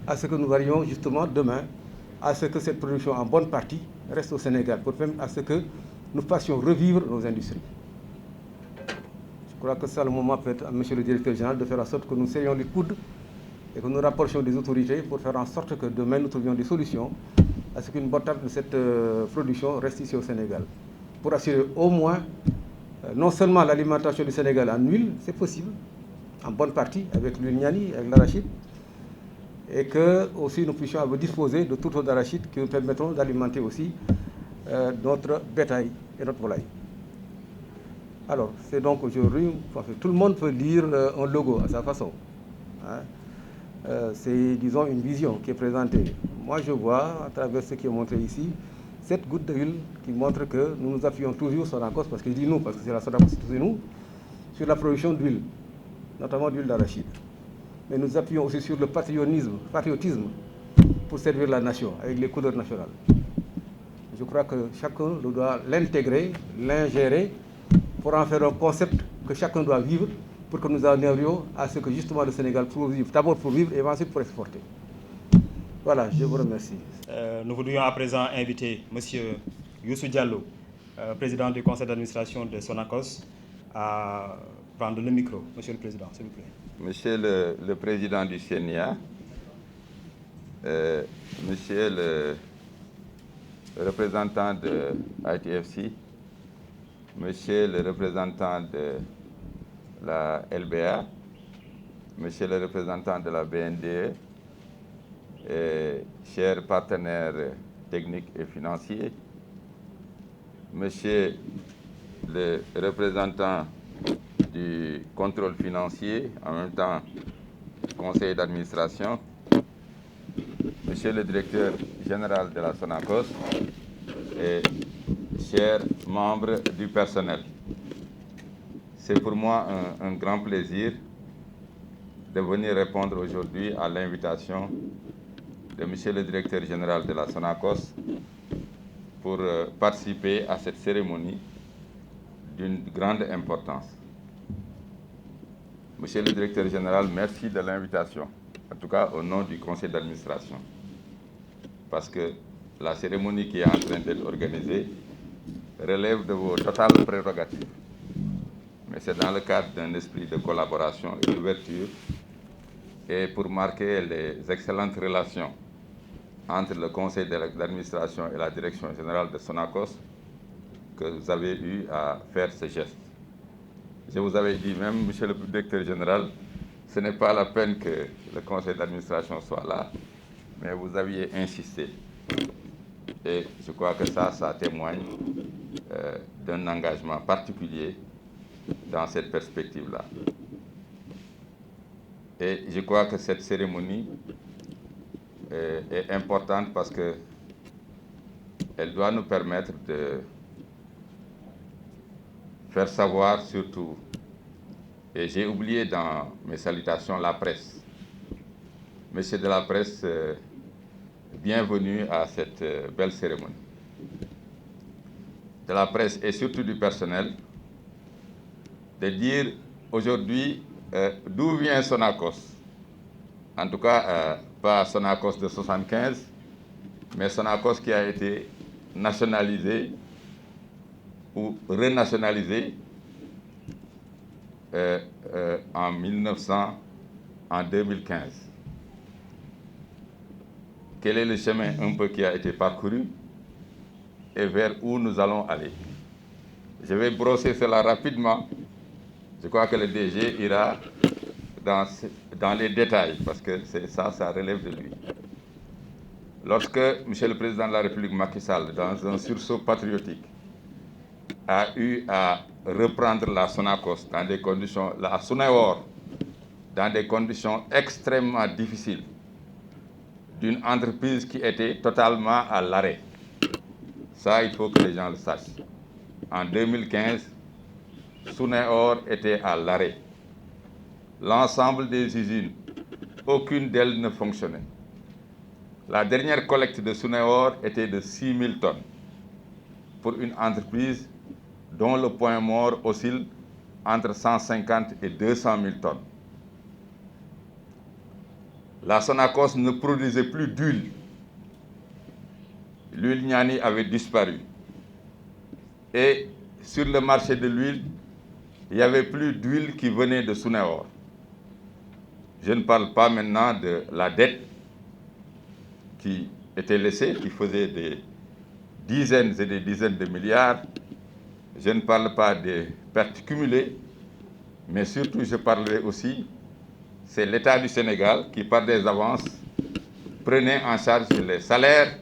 à ce que nous varions justement demain, à ce que cette production en bonne partie reste au Sénégal, pour permettre à ce que nous fassions revivre nos industries. Je crois que c'est le moment peut-être à M. le directeur général de faire en sorte que nous serrions les coudes et que nous rapprochions des autorités pour faire en sorte que demain nous trouvions des solutions à ce qu'une bonne partie de cette production reste ici au Sénégal. Pour assurer au moins non seulement l'alimentation du Sénégal en huile, c'est possible, en bonne partie avec l'huile Niani, avec l'arachide, et que aussi nous puissions disposer de tourteaux d'arachide qui nous permettront d'alimenter aussi notre bétail et notre volaille. Alors, c'est donc aujourd'hui, tout le monde peut lire un logo à sa façon. Hein. C'est, disons, une vision qui est présentée. Moi, je vois, à travers ce qui est montré ici, cette goutte d'huile qui montre que nous nous appuyons toujours sur Sonacos, parce que je dis nous, parce que c'est la Sonacos, c'est nous, sur la production d'huile, notamment d'huile d'arachide. Mais nous appuyons aussi sur le patriotisme pour servir la nation, avec les couleurs nationales. Je crois que chacun doit l'intégrer, l'ingérer, pour en faire un concept que chacun doit vivre, pour que nous arrivions à ce que justement le Sénégal puisse vivre, d'abord pour vivre et ensuite pour exporter. Voilà, je vous remercie. Nous voudrions à présent inviter M. Youssou Diallo, président du conseil d'administration de Sonacos, à prendre le micro. Monsieur le Président, s'il vous plaît. Monsieur le Président du CNIA, Monsieur le représentant de ITFC, Monsieur le représentant de la LBA, Monsieur le représentant de la BNDE, chers partenaires techniques et financiers, Monsieur le représentant du contrôle financier, en même temps conseil d'administration, Monsieur le directeur général de la Sonacos et chers membres du personnel. C'est pour moi un grand plaisir de venir répondre aujourd'hui à l'invitation de Monsieur le directeur général de la Sonacos pour participer à cette cérémonie d'une grande importance. Monsieur le directeur général, merci de l'invitation, en tout cas au nom du conseil d'administration, parce que la cérémonie qui est en train d'être organisée relève de vos totales prérogatives. Mais c'est dans le cadre d'un esprit de collaboration et d'ouverture et pour marquer les excellentes relations entre le conseil d'administration et la direction générale de Sonacos que vous avez eu à faire ce geste. Je vous avais dit même, monsieur le directeur général, ce n'est pas la peine que le conseil d'administration soit là, mais vous aviez insisté. Et je crois que ça témoigne d'un engagement particulier dans cette perspective-là. Et je crois que cette cérémonie est importante parce qu'elle doit nous permettre de faire savoir surtout, et j'ai oublié dans mes salutations la presse. Monsieur de la presse, bienvenue à cette belle cérémonie. De la presse et surtout du personnel, de dire aujourd'hui d'où vient Sonacos. En tout cas, pas Sonacos de 75, mais Sonacos qui a été nationalisé ou renationalisé en 2015. Quel est le chemin un peu qui a été parcouru et vers où nous allons aller? Je vais brosser cela rapidement Je crois que le DG ira dans les détails, parce que ça relève de lui. Lorsque M. le Président de la République Macky Sall, dans un sursaut patriotique, a eu à reprendre la Sonacos dans des conditions, la Suneor, dans des conditions extrêmement difficiles, d'une entreprise qui était totalement à l'arrêt. Ça, il faut que les gens le sachent. En 2015, Suneor était à l'arrêt. L'ensemble des usines, aucune d'elles ne fonctionnait. La dernière collecte de Suneor était de 6 000 tonnes pour une entreprise dont le point mort oscille entre 150 et 200 000 tonnes. La Sonacos ne produisait plus d'huile. L'huile Niani avait disparu. Et sur le marché de l'huile, il n'y avait plus d'huile qui venait de Suneor. Je ne parle pas maintenant de la dette qui était laissée, qui faisait des dizaines et des dizaines de milliards. Je ne parle pas des pertes cumulées, mais surtout je parlerai aussi, c'est l'État du Sénégal qui, par des avances, prenait en charge les salaires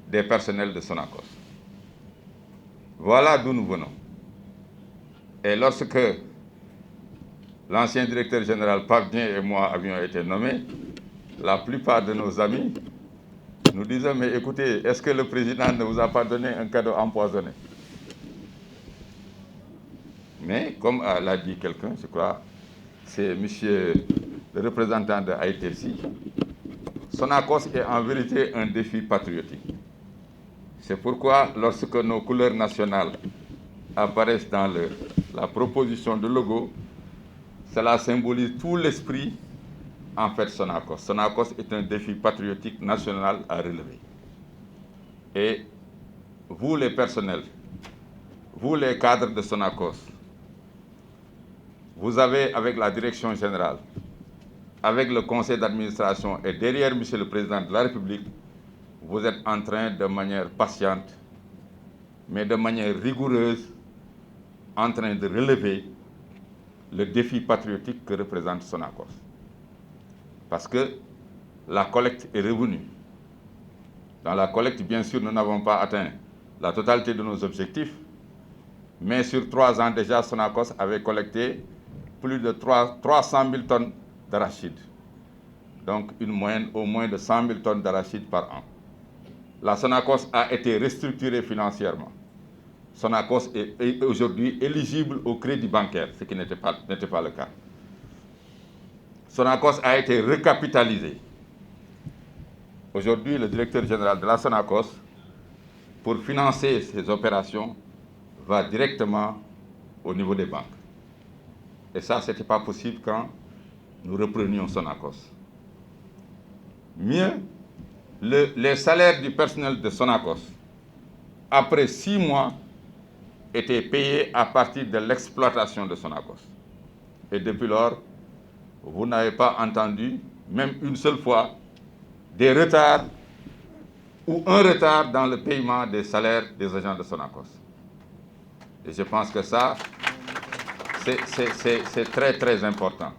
des personnels de Sonacos. Voilà d'où nous venons. Et lorsque l'ancien directeur général Pavdien et moi avions été nommés, la plupart de nos amis nous disaient, mais écoutez, est-ce que le président ne vous a pas donné un cadeau empoisonné? Mais comme l'a dit quelqu'un, je crois, c'est monsieur le représentant de ITC, Sonacos est en vérité un défi patriotique. C'est pourquoi lorsque nos couleurs nationales apparaissent dans la proposition de logo, cela symbolise tout l'esprit en fait Sonacos. Sonacos est un défi patriotique national à relever. Et vous les personnels, vous les cadres de Sonacos, vous avez avec la direction générale, avec le conseil d'administration et derrière Monsieur le Président de la République, vous êtes en train de manière patiente, mais de manière rigoureuse, en train de relever le défi patriotique que représente Sonacos. Parce que la collecte est revenue. Dans la collecte, bien sûr, nous n'avons pas atteint la totalité de nos objectifs, mais sur 3 ans déjà, Sonacos avait collecté plus de 300 000 tonnes d'arachide. Donc une moyenne au moins de 100 000 tonnes d'arachide par an. La Sonacos a été restructurée financièrement. Sonacos est aujourd'hui éligible au crédit bancaire, ce qui n'était pas le cas. Sonacos a été recapitalisé. Aujourd'hui, le directeur général de la Sonacos, pour financer ses opérations, va directement au niveau des banques. Et ça, ce n'était pas possible quand nous reprenions Sonacos. Mieux, les salaires du personnel de Sonacos, après 6 mois, étaient payés à partir de l'exploitation de Sonacos. Et depuis lors, vous n'avez pas entendu, même une seule fois, des retards ou un retard dans le paiement des salaires des agents de Sonacos. Et je pense que ça, c'est très très important.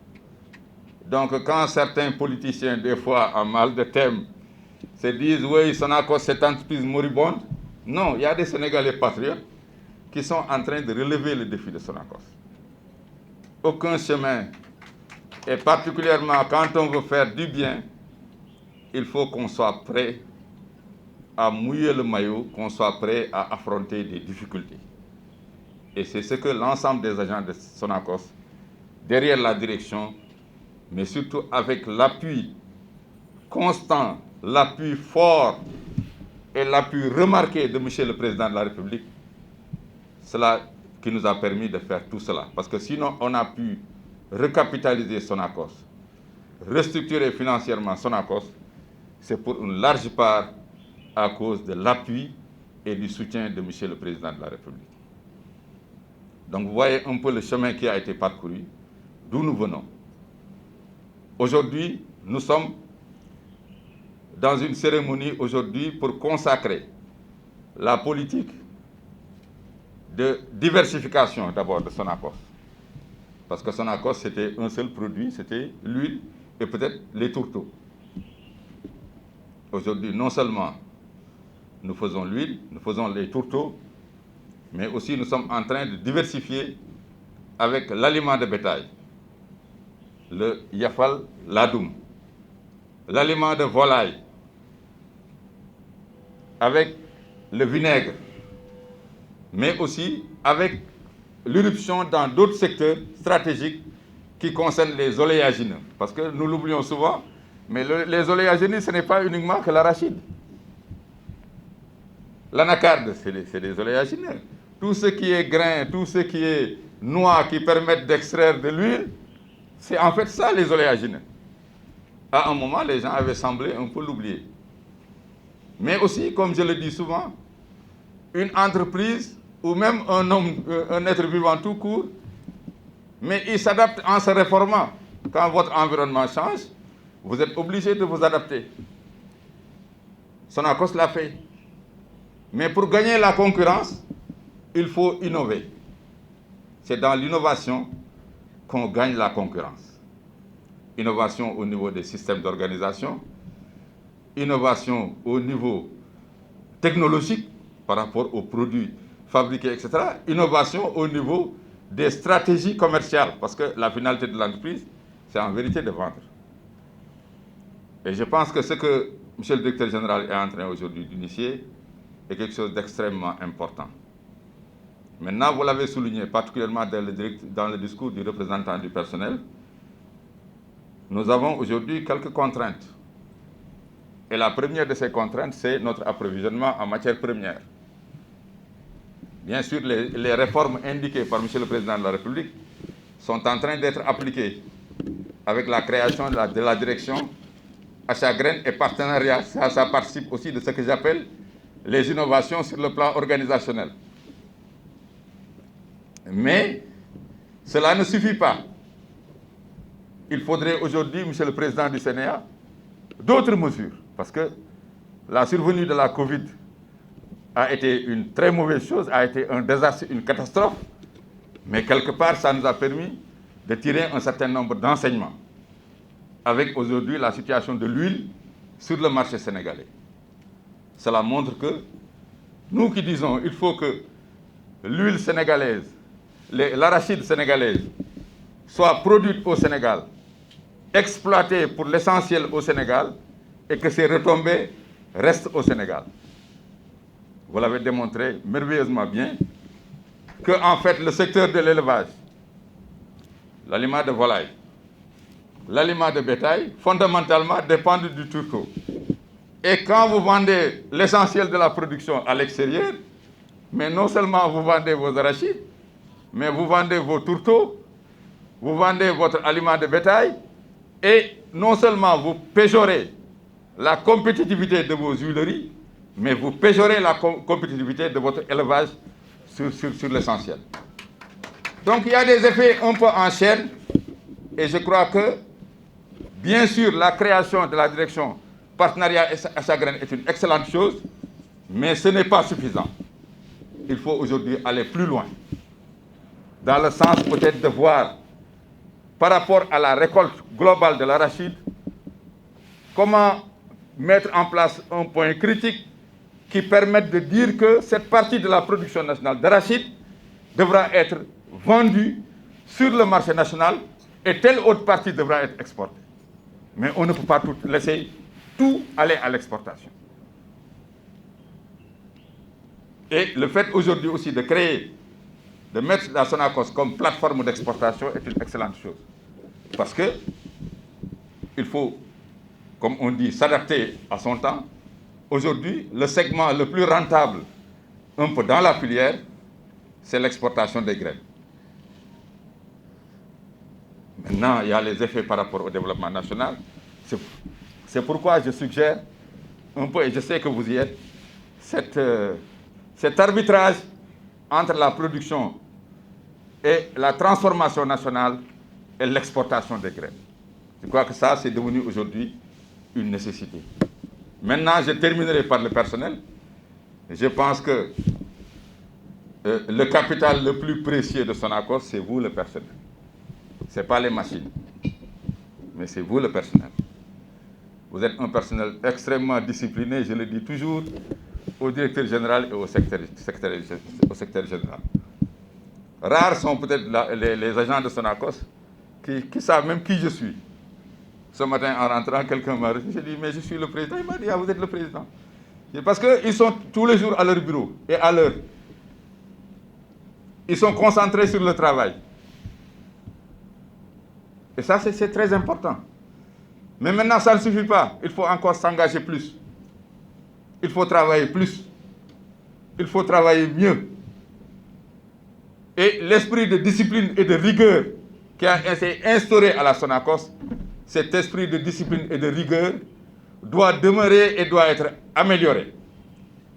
Donc quand certains politiciens, des fois en mal de thème, se disent « oui, Sonacos, c'est une entreprise moribonde », non, il y a des Sénégalais patriotes qui sont en train de relever le défi de Sonacos. Aucun chemin, et particulièrement quand on veut faire du bien, il faut qu'on soit prêt à mouiller le maillot, qu'on soit prêt à affronter des difficultés. Et c'est ce que l'ensemble des agents de Sonacos, derrière la direction, mais surtout avec l'appui constant, l'appui fort et l'appui remarqué de M. le Président de la République, cela qui nous a permis de faire tout cela. Parce que sinon, on a pu recapitaliser Sonacos, restructurer financièrement Sonacos, c'est pour une large part à cause de l'appui et du soutien de M. le Président de la République. Donc vous voyez un peu le chemin qui a été parcouru, d'où nous venons. Aujourd'hui, nous sommes dans une cérémonie aujourd'hui pour consacrer la politique de diversification d'abord de Sonacos. Parce que Sonacos, c'était un seul produit, c'était l'huile et peut-être les tourteaux. Aujourd'hui, non seulement nous faisons l'huile, nous faisons les tourteaux, mais aussi nous sommes en train de diversifier avec l'aliment de bétail, le yafal ladoum, l'aliment de volaille, avec le vinaigre, mais aussi avec l'irruption dans d'autres secteurs stratégiques qui concernent les oléagineux. Parce que nous l'oublions souvent, mais les oléagineux, ce n'est pas uniquement que l'arachide. L'anacarde, c'est des oléagineux. Tout ce qui est grain, tout ce qui est noix qui permettent d'extraire de l'huile, c'est en fait ça les oléagineux. À un moment, les gens avaient semblé un peu l'oublier. Mais aussi, comme je le dis souvent, une entreprise ou même un être vivant tout court, mais il s'adapte en se réformant. Quand votre environnement change, vous êtes obligé de vous adapter. Sonacos l'a fait. Mais pour gagner la concurrence, il faut innover. C'est dans l'innovation qu'on gagne la concurrence. Innovation au niveau des systèmes d'organisation, innovation au niveau technologique par rapport aux produits fabriqués, etc. Innovation au niveau des stratégies commerciales, parce que la finalité de l'entreprise, c'est en vérité de vendre. Et je pense que ce que M. le directeur général est en train aujourd'hui d'initier est quelque chose d'extrêmement important. Maintenant, vous l'avez souligné, particulièrement dans le discours du représentant du personnel, nous avons aujourd'hui quelques contraintes. Et la première de ces contraintes, c'est notre approvisionnement en matières premières. Bien sûr, les réformes indiquées par M. le Président de la République sont en train d'être appliquées avec la création de la direction achat graines et partenariat. Ça participe aussi de ce que j'appelle les innovations sur le plan organisationnel. Mais cela ne suffit pas. Il faudrait aujourd'hui, M. le Président du Sénat, d'autres mesures. Parce que la survenue de la Covid a été une très mauvaise chose, a été un désastre, une catastrophe. Mais quelque part, ça nous a permis de tirer un certain nombre d'enseignements. Avec aujourd'hui la situation de l'huile sur le marché sénégalais. Cela montre que nous qui disons qu'il faut que l'huile sénégalaise, l'arachide sénégalaise, soit produite au Sénégal, exploitée pour l'essentiel au Sénégal, et que ces retombées restent au Sénégal. Vous l'avez démontré merveilleusement bien que, en fait, le secteur de l'élevage, l'aliment de volaille, l'aliment de bétail, fondamentalement, dépendent du tourteau. Et quand vous vendez l'essentiel de la production à l'extérieur, mais non seulement vous vendez vos arachides, mais vous vendez vos tourteaux, vous vendez votre aliment de bétail, et non seulement vous péjorez la compétitivité de vos huileries, mais vous péjorez la compétitivité de votre élevage sur l'essentiel. Donc il y a des effets un peu en chaîne, et je crois que, bien sûr, la création de la direction partenariat achat graines est une excellente chose, mais ce n'est pas suffisant. Il faut aujourd'hui aller plus loin, dans le sens peut-être de voir, par rapport à la récolte globale de l'arachide, comment mettre en place un point critique qui permette de dire que cette partie de la production nationale d'arachide devra être vendue sur le marché national et telle autre partie devra être exportée. Mais on ne peut pas laisser tout aller à l'exportation. Et le fait aujourd'hui aussi de créer, de mettre la Sonacos comme plateforme d'exportation est une excellente chose. Parce que il faut, comme on dit, s'adapter à son temps. Aujourd'hui, le segment le plus rentable, un peu dans la filière, c'est l'exportation des graines. Maintenant, il y a les effets par rapport au développement national. C'est pourquoi je suggère un peu, et je sais que vous y êtes, cet arbitrage entre la production et la transformation nationale et l'exportation des graines. Je crois que ça, c'est devenu aujourd'hui une nécessité. Maintenant, je terminerai par le personnel. Je pense que le capital le plus précieux de Sonacos, c'est vous, le personnel. Ce n'est pas les machines, mais c'est vous le personnel. Vous êtes un personnel extrêmement discipliné, je le dis toujours, au directeur général et au secrétaire général. Rares sont peut-être les agents de Sonacos qui savent même qui je suis. Ce matin, en rentrant, quelqu'un m'a reçu, j'ai dit, mais je suis le président. Il m'a dit, ah, vous êtes le président. Parce qu'ils sont tous les jours à leur bureau et à l'heure. Ils sont concentrés sur le travail. Et ça, c'est très important. Mais maintenant, ça ne suffit pas. Il faut encore s'engager plus. Il faut travailler plus. Il faut travailler mieux. Et l'esprit de discipline et de rigueur qui a été instauré à la Sonacos, cet esprit de discipline et de rigueur doit demeurer et doit être amélioré.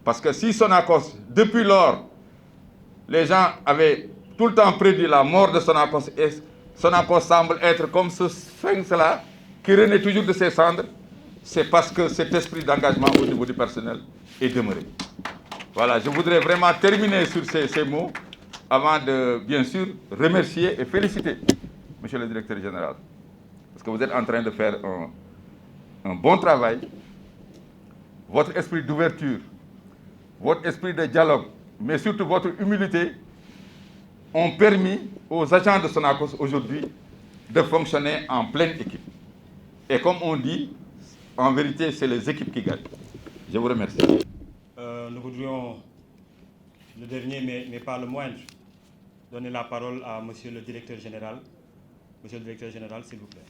Parce que si Sonacos, depuis lors, les gens avaient tout le temps prédit la mort de Sonacos, et Sonacos semble être comme ce sphinx-là, qui renaît toujours de ses cendres, c'est parce que cet esprit d'engagement au niveau du personnel est demeuré. Voilà, je voudrais vraiment terminer sur ces mots, avant de, bien sûr, remercier et féliciter Monsieur le Directeur Général. Parce que vous êtes en train de faire un bon travail. Votre esprit d'ouverture, votre esprit de dialogue, mais surtout votre humilité, ont permis aux agents de Sonacos aujourd'hui de fonctionner en pleine équipe. Et comme on dit, en vérité, c'est les équipes qui gagnent. Je vous remercie. Nous voudrions, le dernier mais pas le moindre, donner la parole à Monsieur le Directeur Général. Monsieur le Directeur Général, s'il vous plaît.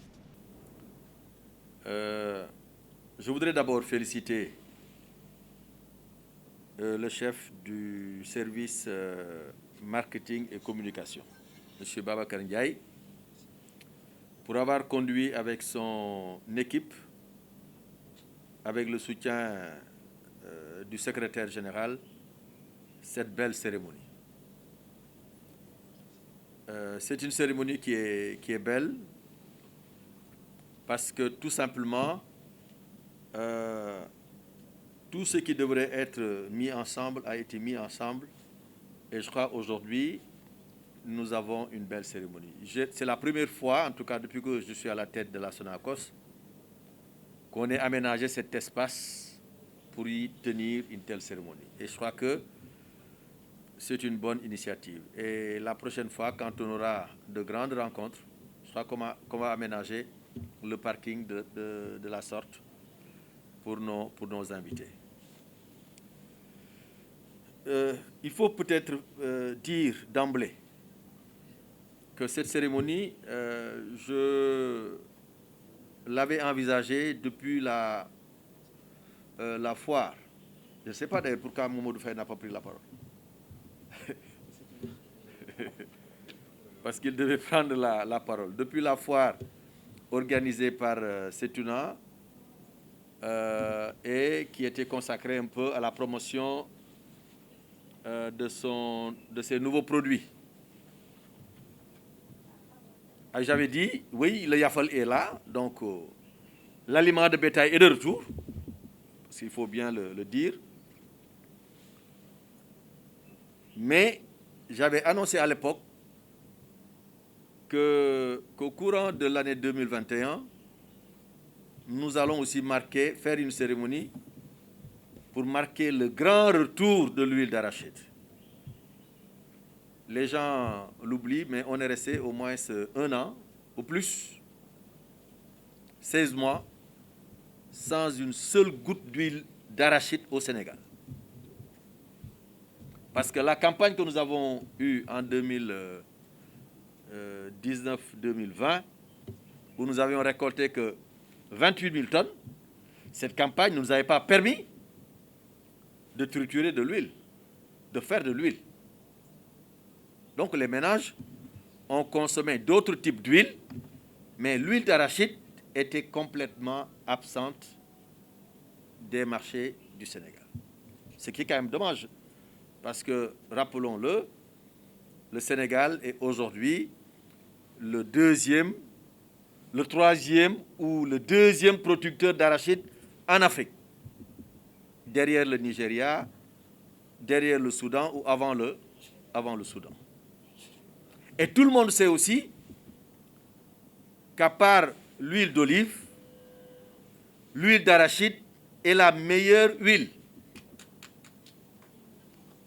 Je voudrais d'abord féliciter le chef du service marketing et communication, M. Babacar Ndiaye, pour avoir conduit avec son équipe, avec le soutien du secrétaire général, cette belle cérémonie. C'est une cérémonie qui est belle parce que tout simplement, tout ce qui devrait être mis ensemble a été mis ensemble. Et je crois aujourd'hui, nous avons une belle cérémonie. C'est la première fois, en tout cas depuis que je suis à la tête de la Sonacos, qu'on ait aménagé cet espace pour y tenir une telle cérémonie. Et je crois que c'est une bonne initiative. Et la prochaine fois, quand on aura de grandes rencontres, je crois qu'on va aménager le parking de la sorte pour nos invités. Il faut peut-être dire d'emblée que cette cérémonie, je l'avais envisagée depuis la foire. Je ne sais pas d'ailleurs pourquoi Mamadou Faye n'a pas pris la parole. Parce qu'il devait prendre la parole. Depuis la foire organisée par Setuna et qui était consacrée un peu à la promotion de ses nouveaux produits. J'avais dit, oui, le Yafal est là, donc l'aliment de bétail est de retour, parce qu'il faut bien le dire. Mais j'avais annoncé à l'époque qu'au courant de l'année 2021, nous allons aussi faire une cérémonie pour marquer le grand retour de l'huile d'arachide. Les gens l'oublient, mais on est resté au moins 1 an, ou plus, 16 mois, sans une seule goutte d'huile d'arachide au Sénégal. Parce que la campagne que nous avons eue en 2019-2020, où nous avions récolté que 28 000 tonnes, cette campagne ne nous avait pas permis de triturer de l'huile, de faire de l'huile. Donc les ménages ont consommé d'autres types d'huile, mais l'huile d'arachide était complètement absente des marchés du Sénégal. Ce qui est quand même dommage, parce que, rappelons-le, le Sénégal est aujourd'hui le 3e ou le 2e producteur d'arachide en Afrique, derrière le Nigeria, derrière le Soudan ou avant le Soudan. Et tout le monde sait aussi qu'à part l'huile d'olive, l'huile d'arachide est la meilleure huile.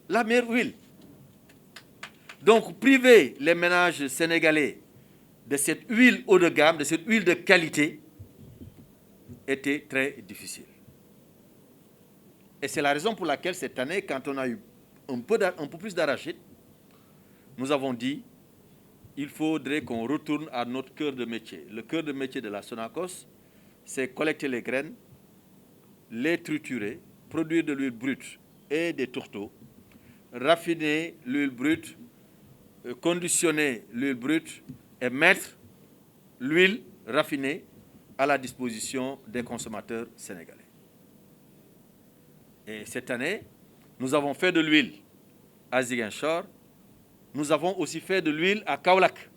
La meilleure huile. Donc, priver les ménages sénégalais de cette huile haut de gamme, de cette huile de qualité, était très difficile. Et c'est la raison pour laquelle cette année, quand on a eu un peu plus d'arachide, nous avons dit il faudrait qu'on retourne à notre cœur de métier. Le cœur de métier de la Sonacos, c'est collecter les graines, les triturer, produire de l'huile brute et des tourteaux, raffiner l'huile brute, conditionner l'huile brute et mettre l'huile raffinée à la disposition des consommateurs sénégalais. Et cette année, nous avons fait de l'huile à Ziguinchor, nous avons aussi fait de l'huile à Kaolack.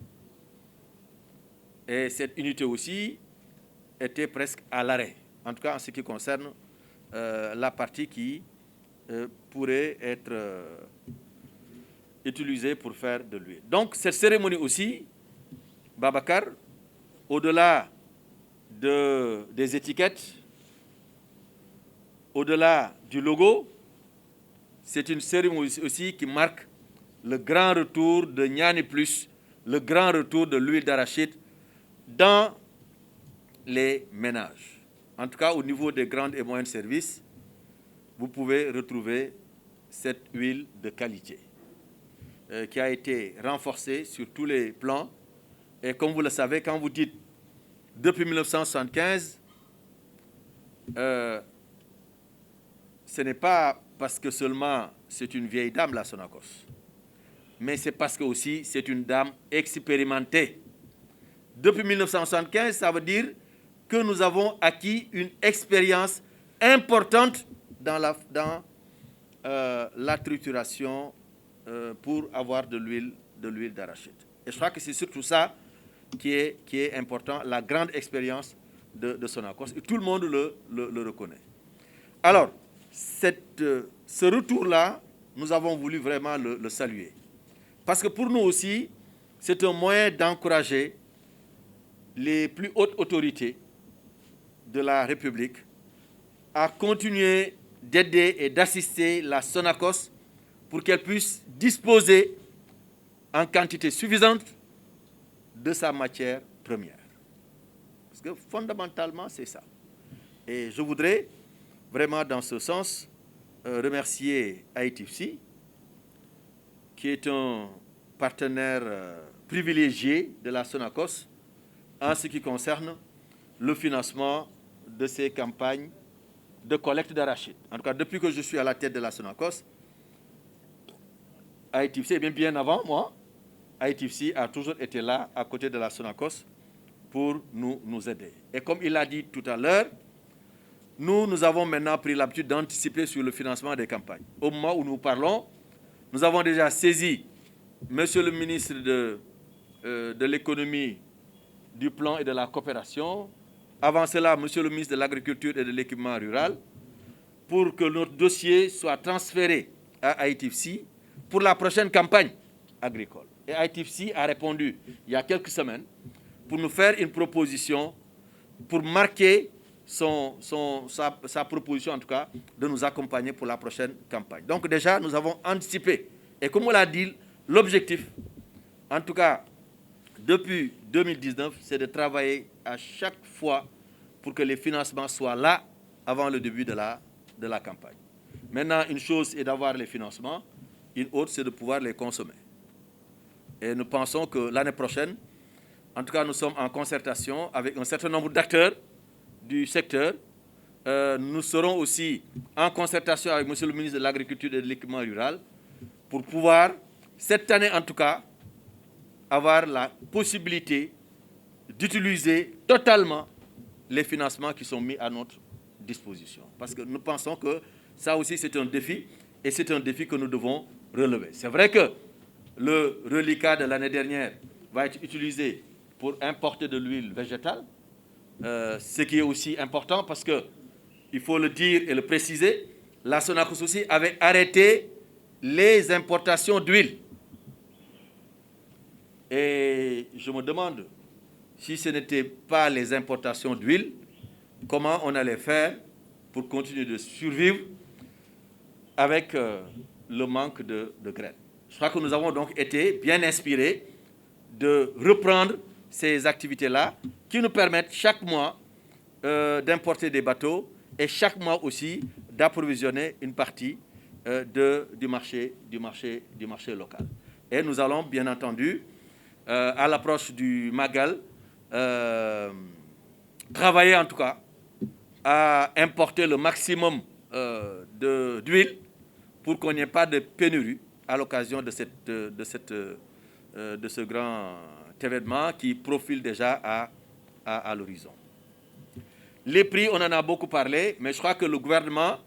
Et cette unité aussi était presque à l'arrêt, en tout cas en ce qui concerne la partie qui pourrait être utilisée pour faire de l'huile. Donc cette cérémonie aussi, Babacar, au-delà des étiquettes, au-delà du logo, c'est une cérémonie aussi qui marque le grand retour de Niani Plus, le grand retour de l'huile d'arachide dans les ménages. En tout cas, au niveau des grandes et moyennes services, vous pouvez retrouver cette huile de qualité qui a été renforcée sur tous les plans. Et comme vous le savez, quand vous dites depuis 1975, ce n'est pas parce que seulement c'est une vieille dame, la Sonacos, mais c'est parce que aussi c'est une dame expérimentée. Depuis 1975, ça veut dire que nous avons acquis une expérience importante dans la trituration pour avoir de l'huile d'arachide. Et je crois que c'est surtout ça qui est important, la grande expérience de Sonacos. Et tout le monde le reconnaît. Alors, ce retour-là, nous avons voulu vraiment le saluer. Parce que pour nous aussi, c'est un moyen d'encourager les plus hautes autorités de la République à continuer d'aider et d'assister la Sonacos pour qu'elle puisse disposer en quantité suffisante de sa matière première. Parce que fondamentalement, c'est ça. Et je voudrais vraiment, dans ce sens, remercier ITFC, qui est un partenaire privilégié de la Sonacos en ce qui concerne le financement de ces campagnes de collecte d'arachide. En tout cas, depuis que je suis à la tête de la Sonacos, ITFC, et bien avant moi, ITFC a toujours été là, à côté de la Sonacos, pour nous aider. Et comme il l'a dit tout à l'heure, nous avons maintenant pris l'habitude d'anticiper sur le financement des campagnes. Au moment où nous parlons, nous avons déjà saisi Monsieur le ministre de l'économie, du plan et de la coopération. Avant cela, Monsieur le ministre de l'Agriculture et de l'équipement rural, pour que notre dossier soit transféré à ITFC pour la prochaine campagne agricole. Et ITFC a répondu il y a quelques semaines pour nous faire une proposition, pour marquer sa proposition en tout cas, de nous accompagner pour la prochaine campagne. Donc déjà, nous avons anticipé. Et comme on l'a dit, l'objectif, en tout cas, depuis 2019, c'est de travailler à chaque fois pour que les financements soient là avant le début de la campagne. Maintenant, une chose est d'avoir les financements, une autre, c'est de pouvoir les consommer. Et nous pensons que l'année prochaine, en tout cas, nous sommes en concertation avec un certain nombre d'acteurs du secteur. Nous serons aussi en concertation avec Monsieur le ministre de l'Agriculture et de l'équipement rural pour pouvoir, cette année en tout cas, avoir la possibilité d'utiliser totalement les financements qui sont mis à notre disposition. Parce que nous pensons que ça aussi c'est un défi, et c'est un défi que nous devons relever. C'est vrai que le reliquat de l'année dernière va être utilisé pour importer de l'huile végétale, ce qui est aussi important parce que, il faut le dire et le préciser, la Sonacos aussi avait arrêté les importations d'huile. Et je me demande si ce n'était pas les importations d'huile, comment on allait faire pour continuer de survivre avec le manque de graines. Je crois que nous avons donc été bien inspirés de reprendre ces activités-là qui nous permettent chaque mois d'importer des bateaux et chaque mois aussi d'approvisionner une partie du marché local. Et nous allons bien entendu, à l'approche du Magal, travailler en tout cas à importer le maximum d'huile pour qu'on n'y ait pas de pénurie à l'occasion de ce grand événement qui profile déjà à l'horizon. Les prix, on en a beaucoup parlé, mais je crois que le gouvernement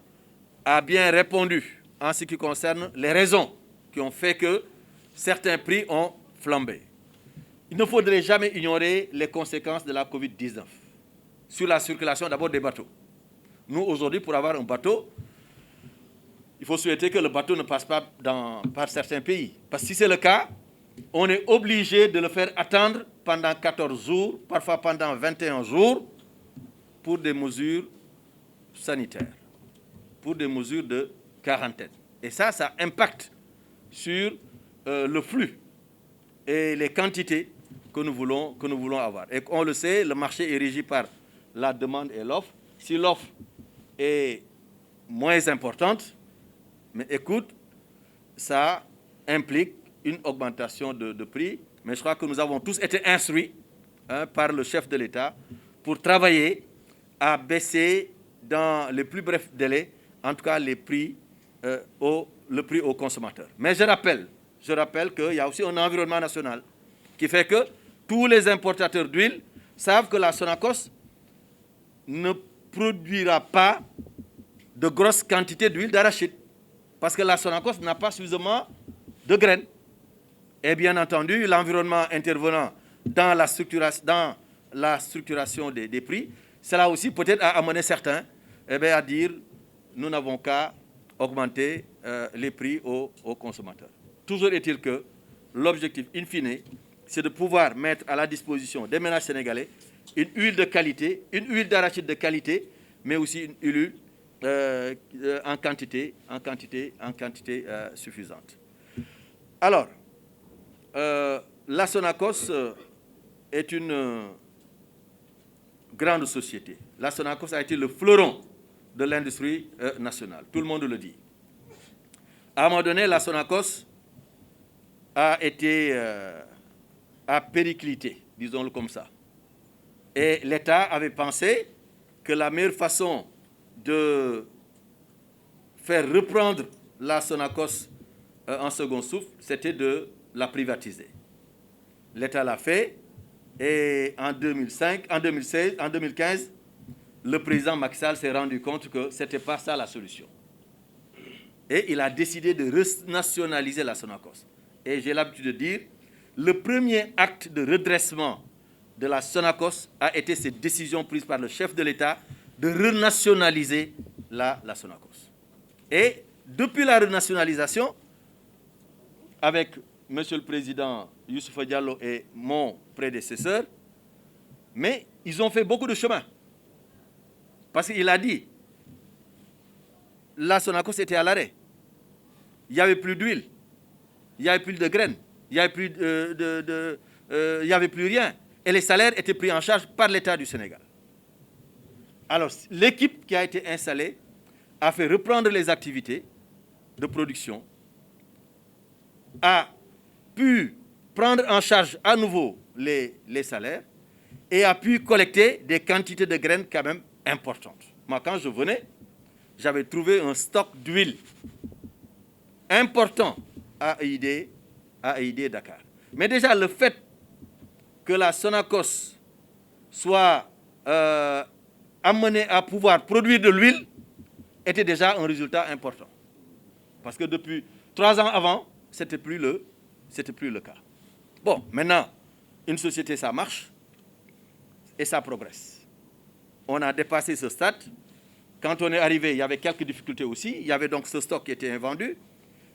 a bien répondu en ce qui concerne les raisons qui ont fait que certains prix ont flambé. Il ne faudrait jamais ignorer les conséquences de la Covid-19 sur la circulation d'abord des bateaux. Nous, aujourd'hui, pour avoir un bateau, il faut souhaiter que le bateau ne passe pas par certains pays. Parce que si c'est le cas, on est obligé de le faire attendre pendant 14 jours, parfois pendant 21 jours, pour des mesures sanitaires, pour des mesures de quarantaine. Et ça impacte sur le flux et les quantités que nous voulons avoir. Et on le sait, le marché est régi par la demande et l'offre. Si l'offre est moins importante, mais écoute, ça implique une augmentation de prix. Mais je crois que nous avons tous été instruits par le chef de l'État pour travailler à baisser dans les plus brefs délais, en tout cas le prix aux consommateurs. Mais je rappelle qu'il y a aussi un environnement national qui fait que tous les importateurs d'huile savent que la Sonacos ne produira pas de grosses quantités d'huile d'arachide parce que la Sonacos n'a pas suffisamment de graines. Et bien entendu, l'environnement intervenant dans la structuration des prix, cela aussi peut-être a amené certains à dire nous n'avons qu'à augmenter les prix aux consommateurs. Toujours est-il que l'objectif in fine, c'est de pouvoir mettre à la disposition des ménages sénégalais une huile de qualité, une huile d'arachide de qualité, mais aussi une huile en quantité suffisante. Alors, la Sonacos est une grande société. La Sonacos a été le fleuron de l'industrie nationale. Tout le monde le dit. À un moment donné, la Sonacos a périclité, disons-le comme ça. Et l'État avait pensé que la meilleure façon de faire reprendre la Sonacos en second souffle, c'était de la privatiser. L'État l'a fait et en 2015, le président Macky Sall s'est rendu compte que ce n'était pas ça la solution. Et il a décidé de renationaliser la Sonacos. Et j'ai l'habitude de dire, le premier acte de redressement de la Sonacos a été cette décision prise par le chef de l'État de renationaliser la Sonacos. Et depuis la renationalisation, avec M. le Président Youssoupha Diallo et mon prédécesseur, mais ils ont fait beaucoup de chemin. Parce qu'il a dit, la Sonacos était à l'arrêt. Il n'y avait plus d'huile, il n'y avait plus de graines, il n'y avait plus il n'y avait plus rien. Et les salaires étaient pris en charge par l'État du Sénégal. Alors, l'équipe qui a été installée a fait reprendre les activités de production, a pu prendre en charge à nouveau les salaires et a pu collecter des quantités de graines quand même importantes. Moi, quand je venais, j'avais trouvé un stock d'huile important à EID Dakar. Mais déjà, le fait que la Sonacos soit amenée à pouvoir produire de l'huile était déjà un résultat important. Parce que depuis 3 ans avant, ce n'était plus le cas. Bon, maintenant, une société, ça marche et ça progresse. On a dépassé ce stade. Quand on est arrivé, il y avait quelques difficultés aussi. Il y avait donc ce stock qui était invendu.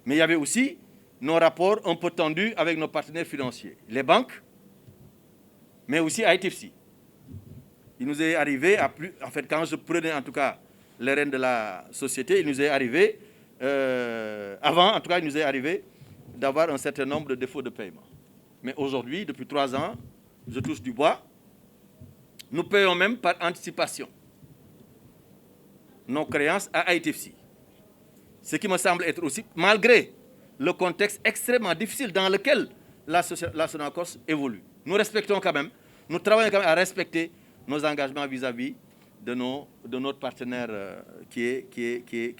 Mais il y avait aussi nos rapports un peu tendus avec nos partenaires financiers. Les banques, mais aussi à ITFC. Il nous est arrivé, en fait, quand je prenais en tout cas les rênes de la société, il nous est arrivé, avant en tout cas, il nous est arrivé d'avoir un certain nombre de défauts de paiement. Mais aujourd'hui, depuis 3 ans, je touche du bois, nous payons même par anticipation nos créances à ITFC. Ce qui me semble être aussi, malgré le contexte extrêmement difficile dans lequel la Sonacos évolue. Nous respectons quand même, nous travaillons quand même à respecter nos engagements vis-à-vis de notre partenaire qui est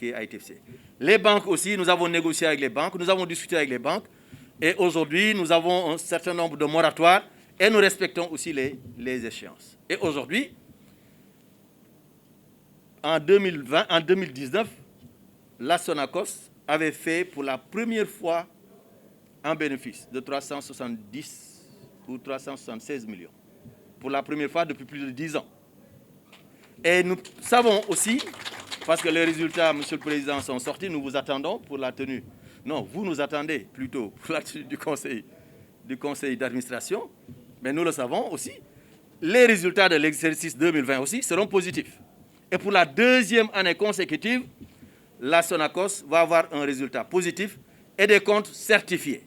ITFC. Les banques aussi, nous avons négocié avec les banques, nous avons discuté avec les banques, et aujourd'hui, nous avons un certain nombre de moratoires, et nous respectons aussi les échéances. Et aujourd'hui, en 2019, la Sonacos avait fait pour la première fois un bénéfice de 370 ou 376 millions. Pour la première fois depuis plus de 10 ans. Et nous savons aussi, parce que les résultats, Monsieur le Président, sont sortis, nous vous attendons pour la tenue. Non, vous nous attendez plutôt pour la tenue du conseil d'administration, mais nous le savons aussi. Les résultats de l'exercice 2020 aussi seront positifs. Et pour la deuxième année consécutive, la Sonacos va avoir un résultat positif et des comptes certifiés.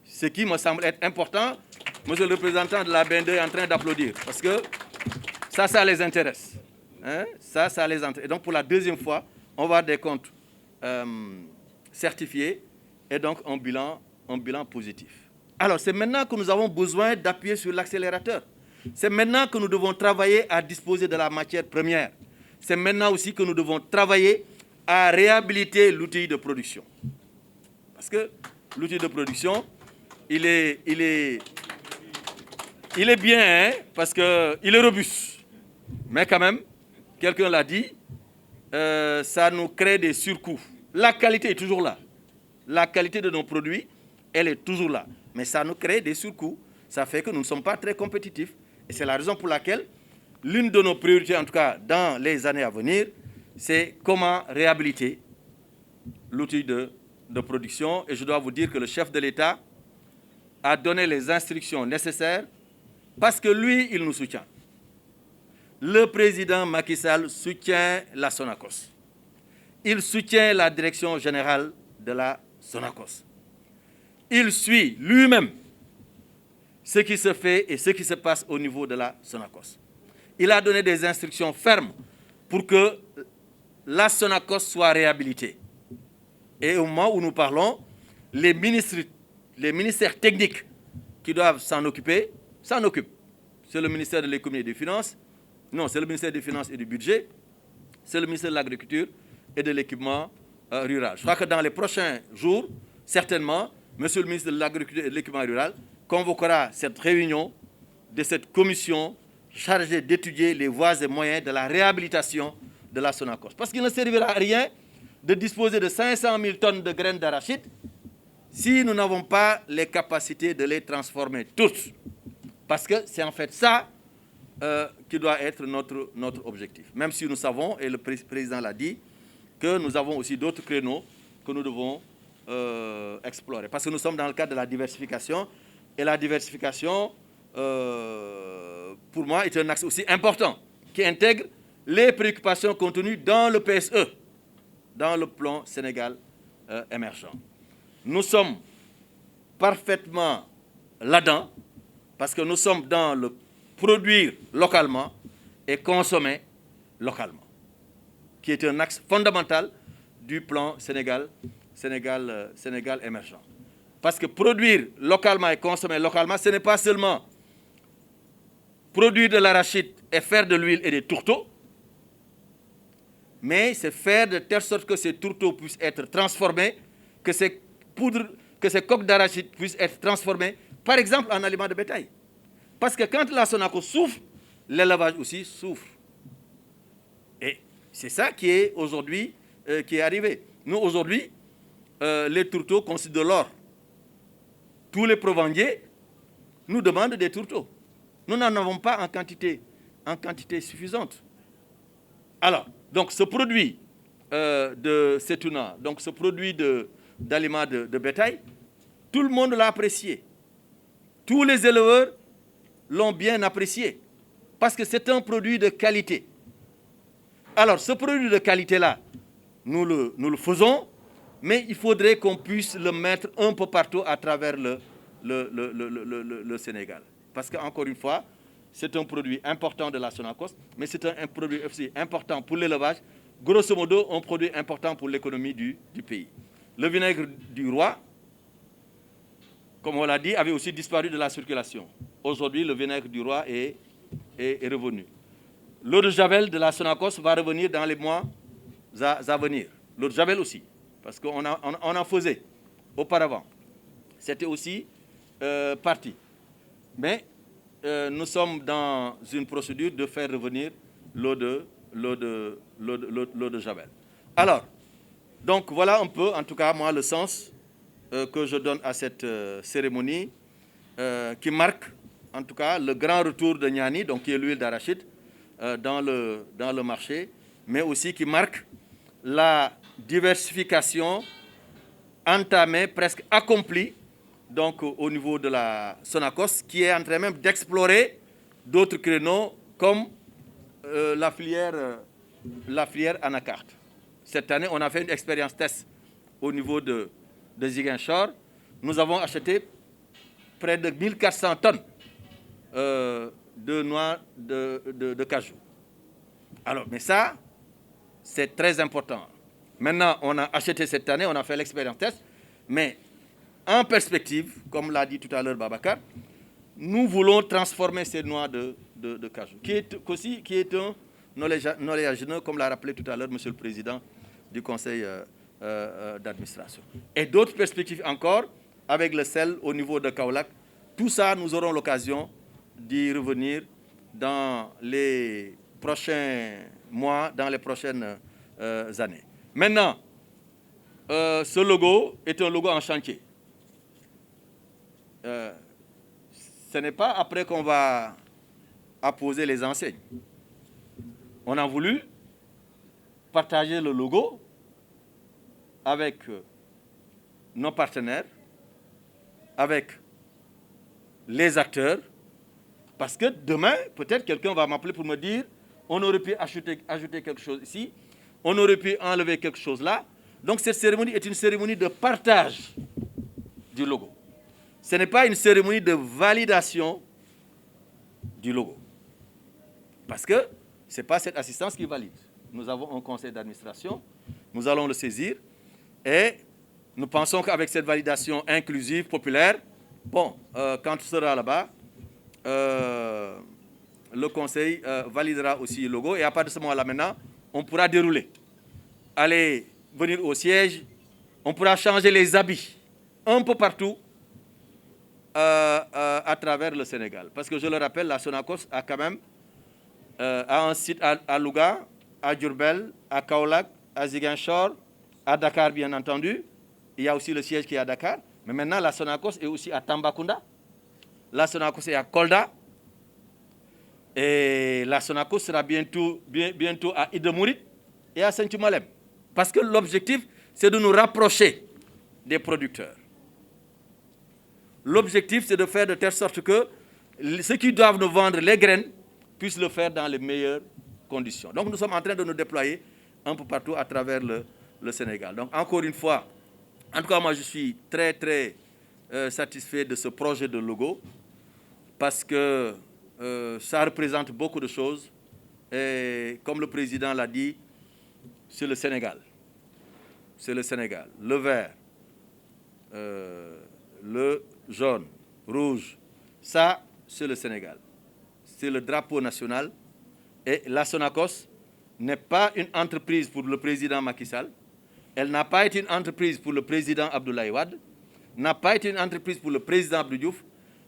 Ce qui me semble être important. Monsieur le représentant de la BND est en train d'applaudir parce que ça les intéresse. Hein? Ça les intéresse. Et donc, pour la deuxième fois, on va avoir des comptes certifiés et donc un bilan positif. Alors, c'est maintenant que nous avons besoin d'appuyer sur l'accélérateur. C'est maintenant que nous devons travailler à disposer de la matière première. C'est maintenant aussi que nous devons travailler à réhabiliter l'outil de production. Parce que l'outil de production, il est bien, hein, parce qu'il est robuste. Mais quand même, quelqu'un l'a dit, ça nous crée des surcoûts. La qualité est toujours là. La qualité de nos produits, elle est toujours là. Mais ça nous crée des surcoûts. Ça fait que nous ne sommes pas très compétitifs. Et c'est la raison pour laquelle l'une de nos priorités, en tout cas dans les années à venir, c'est comment réhabiliter l'outil de production. Et je dois vous dire que le chef de l'État a donné les instructions nécessaires parce que lui, il nous soutient. Le président Macky Sall soutient la Sonacos. Il soutient la direction générale de la Sonacos. Il suit lui-même ce qui se fait et ce qui se passe au niveau de la Sonacos. Il a donné des instructions fermes pour que la Sonacos soit réhabilitée. Et au moment où nous parlons, les ministères techniques qui doivent s'en occuper, s'en occupent. C'est le ministère de l'économie et des finances. Non, c'est le ministère des Finances et du Budget. C'est le ministère de l'Agriculture et de l'équipement rural. Je crois que dans les prochains jours, certainement, Monsieur le ministre de l'Agriculture et de l'équipement rural convoquera cette réunion de cette commission chargée d'étudier les voies et moyens de la réhabilitation de la Sonacos. Parce qu'il ne servira à rien de disposer de 500 000 tonnes de graines d'arachide si nous n'avons pas les capacités de les transformer toutes. Parce que c'est en fait ça qui doit être notre objectif. Même si nous savons, et le président l'a dit, que nous avons aussi d'autres créneaux que nous devons explorer. Parce que nous sommes dans le cadre de la diversification. Et la diversification, pour moi, est un axe aussi important qui intègre les préoccupations contenues dans le PSE, dans le plan Sénégal émergent. Nous sommes parfaitement là-dedans parce que nous sommes dans le produire localement et consommer localement, qui est un axe fondamental du plan Sénégal émergent. Parce que produire localement et consommer localement, ce n'est pas seulement produire de l'arachide et faire de l'huile et des tourteaux, mais c'est faire de telle sorte que ces tourteaux puissent être transformés, que ces coques d'arachide puissent être transformées, par exemple, en aliments de bétail. Parce que quand la Sonacos souffre, l'élevage aussi souffre. Et c'est ça qui est aujourd'hui qui est arrivé. Nous, aujourd'hui, les tourteaux constituent de l'or. Tous les provendiers nous demandent des tourteaux. Nous n'en avons pas en quantité suffisante. Alors, donc ce produit de Setuna, donc ce produit d'aliments de bétail, tout le monde l'a apprécié. Tous les éleveurs l'ont bien apprécié. Parce que c'est un produit de qualité. Alors, ce produit de qualité-là, nous le faisons, mais il faudrait qu'on puisse le mettre un peu partout à travers le Sénégal. Parce qu'encore une fois, c'est un produit important de la Sonacos, mais c'est un produit aussi important pour l'élevage, grosso modo, un produit important pour l'économie du pays. Le vinaigre du roi, comme on l'a dit, avait aussi disparu de la circulation. Aujourd'hui, le vinaigre du roi est revenu. L'eau de Javel de la Sonacos va revenir dans les mois à venir. L'eau de Javel aussi, parce qu'on en faisait auparavant. C'était aussi parti. Mais nous sommes dans une procédure de faire revenir l'eau de Javel. Alors, donc voilà un peu, en tout cas, moi, le sens que je donne à cette cérémonie qui marque, en tout cas, le grand retour de Niani, donc qui est l'huile d'arachide, dans le marché, mais aussi qui marque la diversification entamée, presque accomplie, donc au niveau de la Sonacos, qui est en train même d'explorer d'autres créneaux comme la filière Anacarte. Cette année, on a fait une expérience test au niveau de Ziguinchor. Nous avons acheté près de 1400 tonnes de noix de cajou. Alors, mais ça, c'est très important. Maintenant, on a acheté cette année, on a fait l'expérience test, mais en perspective, comme l'a dit tout à l'heure Babacar, nous voulons transformer ces noix de cajou, qui est un oléagineux, comme l'a rappelé tout à l'heure Monsieur le Président du Conseil d'administration. Et d'autres perspectives encore, avec le sel au niveau de Kaolack. Tout ça, nous aurons l'occasion d'y revenir dans les prochains mois, dans les prochaines années. Maintenant, ce logo est un logo en chantier. Ce n'est pas après qu'on va apposer les enseignes. On a voulu partager le logo avec nos partenaires, avec les acteurs, parce que demain, peut-être quelqu'un va m'appeler pour me dire on aurait pu ajouter quelque chose ici, on aurait pu enlever quelque chose là. Donc cette cérémonie est une cérémonie de partage du logo. Ce n'est pas une cérémonie de validation du logo. Parce que ce n'est pas cette assistance qui valide. Nous avons un conseil d'administration, nous allons le saisir et nous pensons qu'avec cette validation inclusive, populaire, bon, quand on sera là-bas, le conseil validera aussi le logo et à partir de ce moment-là maintenant, on pourra dérouler. Aller venir au siège, on pourra changer les habits un peu partout à travers le Sénégal. Parce que je le rappelle, la Sonacos a quand même un site à Louga, à Diourbel, à Kaolack, à Ziguinchor, à Dakar bien entendu. Il y a aussi le siège qui est à Dakar. Mais maintenant, la Sonacos est aussi à Tambacounda. La Sonacos est à Kolda. Et la Sonacos sera bientôt à Idemourit et à Saint-Malem. Parce que l'objectif, c'est de nous rapprocher des producteurs. L'objectif, c'est de faire de telle sorte que ceux qui doivent nous vendre les graines puissent le faire dans les meilleures conditions. Donc, nous sommes en train de nous déployer un peu partout à travers le Sénégal. Donc, encore une fois, en tout cas, moi, je suis très, très satisfait de ce projet de logo parce que ça représente beaucoup de choses. Et comme le président l'a dit, c'est le Sénégal. C'est le Sénégal. Le vert, le jaune, rouge, ça, c'est le Sénégal. C'est le drapeau national. Et la Sonacos n'est pas une entreprise pour le président Macky Sall. Elle n'a pas été une entreprise pour le président Abdoulaye Wade, n'a pas été une entreprise pour le président Abdou Diouf,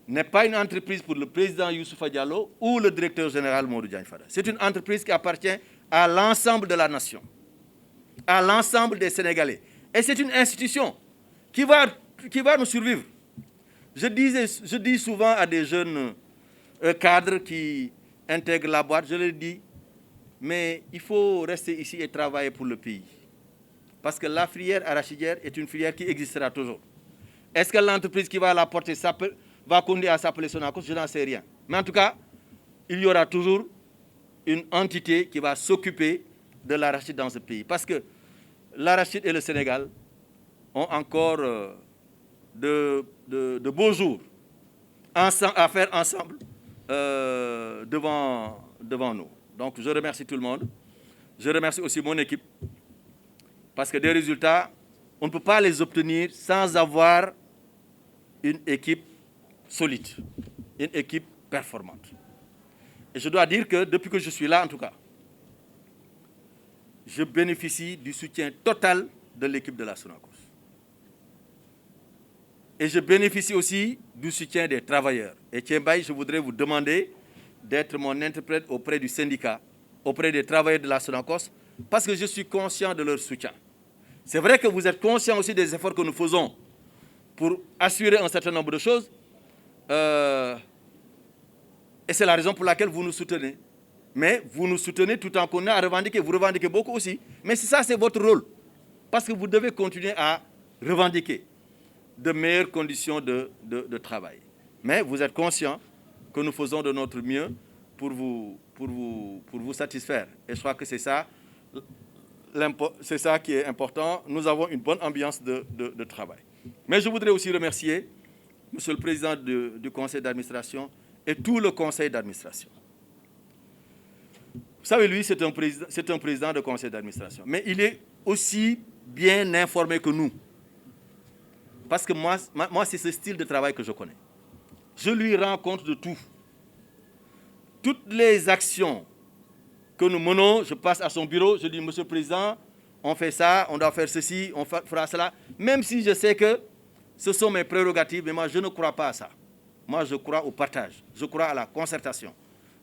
n'est pas une entreprise pour le président Youssoufa Diallo ou le directeur général Modou Diagne Fada. C'est une entreprise qui appartient à l'ensemble de la nation, à l'ensemble des Sénégalais. Et c'est une institution qui va nous survivre. Je dis souvent à des jeunes cadres qui intègrent la boîte, je leur dis, mais il faut rester ici et travailler pour le pays. Parce que la filière arachidière est une filière qui existera toujours. Est-ce que l'entreprise qui va la porter va continuer à s'appeler Sonacos? Je n'en sais rien. Mais en tout cas, il y aura toujours une entité qui va s'occuper de l'arachide dans ce pays. Parce que l'arachide et le Sénégal ont encore de beaux jours à faire ensemble devant nous. Donc je remercie tout le monde. Je remercie aussi mon équipe. Parce que des résultats, on ne peut pas les obtenir sans avoir une équipe solide, une équipe performante. Et je dois dire que depuis que je suis là, en tout cas, je bénéficie du soutien total de l'équipe de la Sonacos. Et je bénéficie aussi du soutien des travailleurs. Et Tiembaye, je voudrais vous demander d'être mon interprète auprès du syndicat, auprès des travailleurs de la Sonacos, parce que je suis conscient de leur soutien. C'est vrai que vous êtes conscient aussi des efforts que nous faisons pour assurer un certain nombre de choses. Et c'est la raison pour laquelle vous nous soutenez. Mais vous nous soutenez tout en continuant à revendiquer. Vous revendiquez beaucoup aussi. Mais ça, c'est votre rôle. Parce que vous devez continuer à revendiquer de meilleures conditions de travail. Mais vous êtes conscient que nous faisons de notre mieux pour vous satisfaire. Et je crois que c'est ça qui est important. Nous avons une bonne ambiance de travail. Mais je voudrais aussi remercier Monsieur le Président du Conseil d'administration et tout le Conseil d'administration. Vous savez, lui, c'est un président de Conseil d'administration. Mais il est aussi bien informé que nous. Parce que moi c'est ce style de travail que je connais. Je lui rends compte de tout. Toutes les actions que nous menons, je passe à son bureau, je dis, Monsieur le Président, on fait ça, on doit faire ceci, on fera cela. Même si je sais que ce sont mes prérogatives, mais moi, je ne crois pas à ça. Moi, je crois au partage, je crois à la concertation,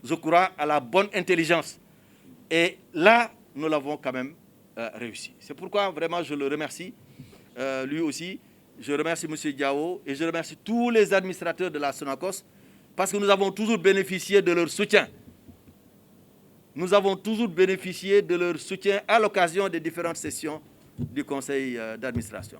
je crois à la bonne intelligence. Et là, nous l'avons quand même réussi. C'est pourquoi, vraiment, je le remercie, lui aussi. Je remercie M. Diao et je remercie tous les administrateurs de la Sonacos parce que nous avons toujours bénéficié de leur soutien. Nous avons toujours bénéficié de leur soutien à l'occasion des différentes sessions du conseil d'administration.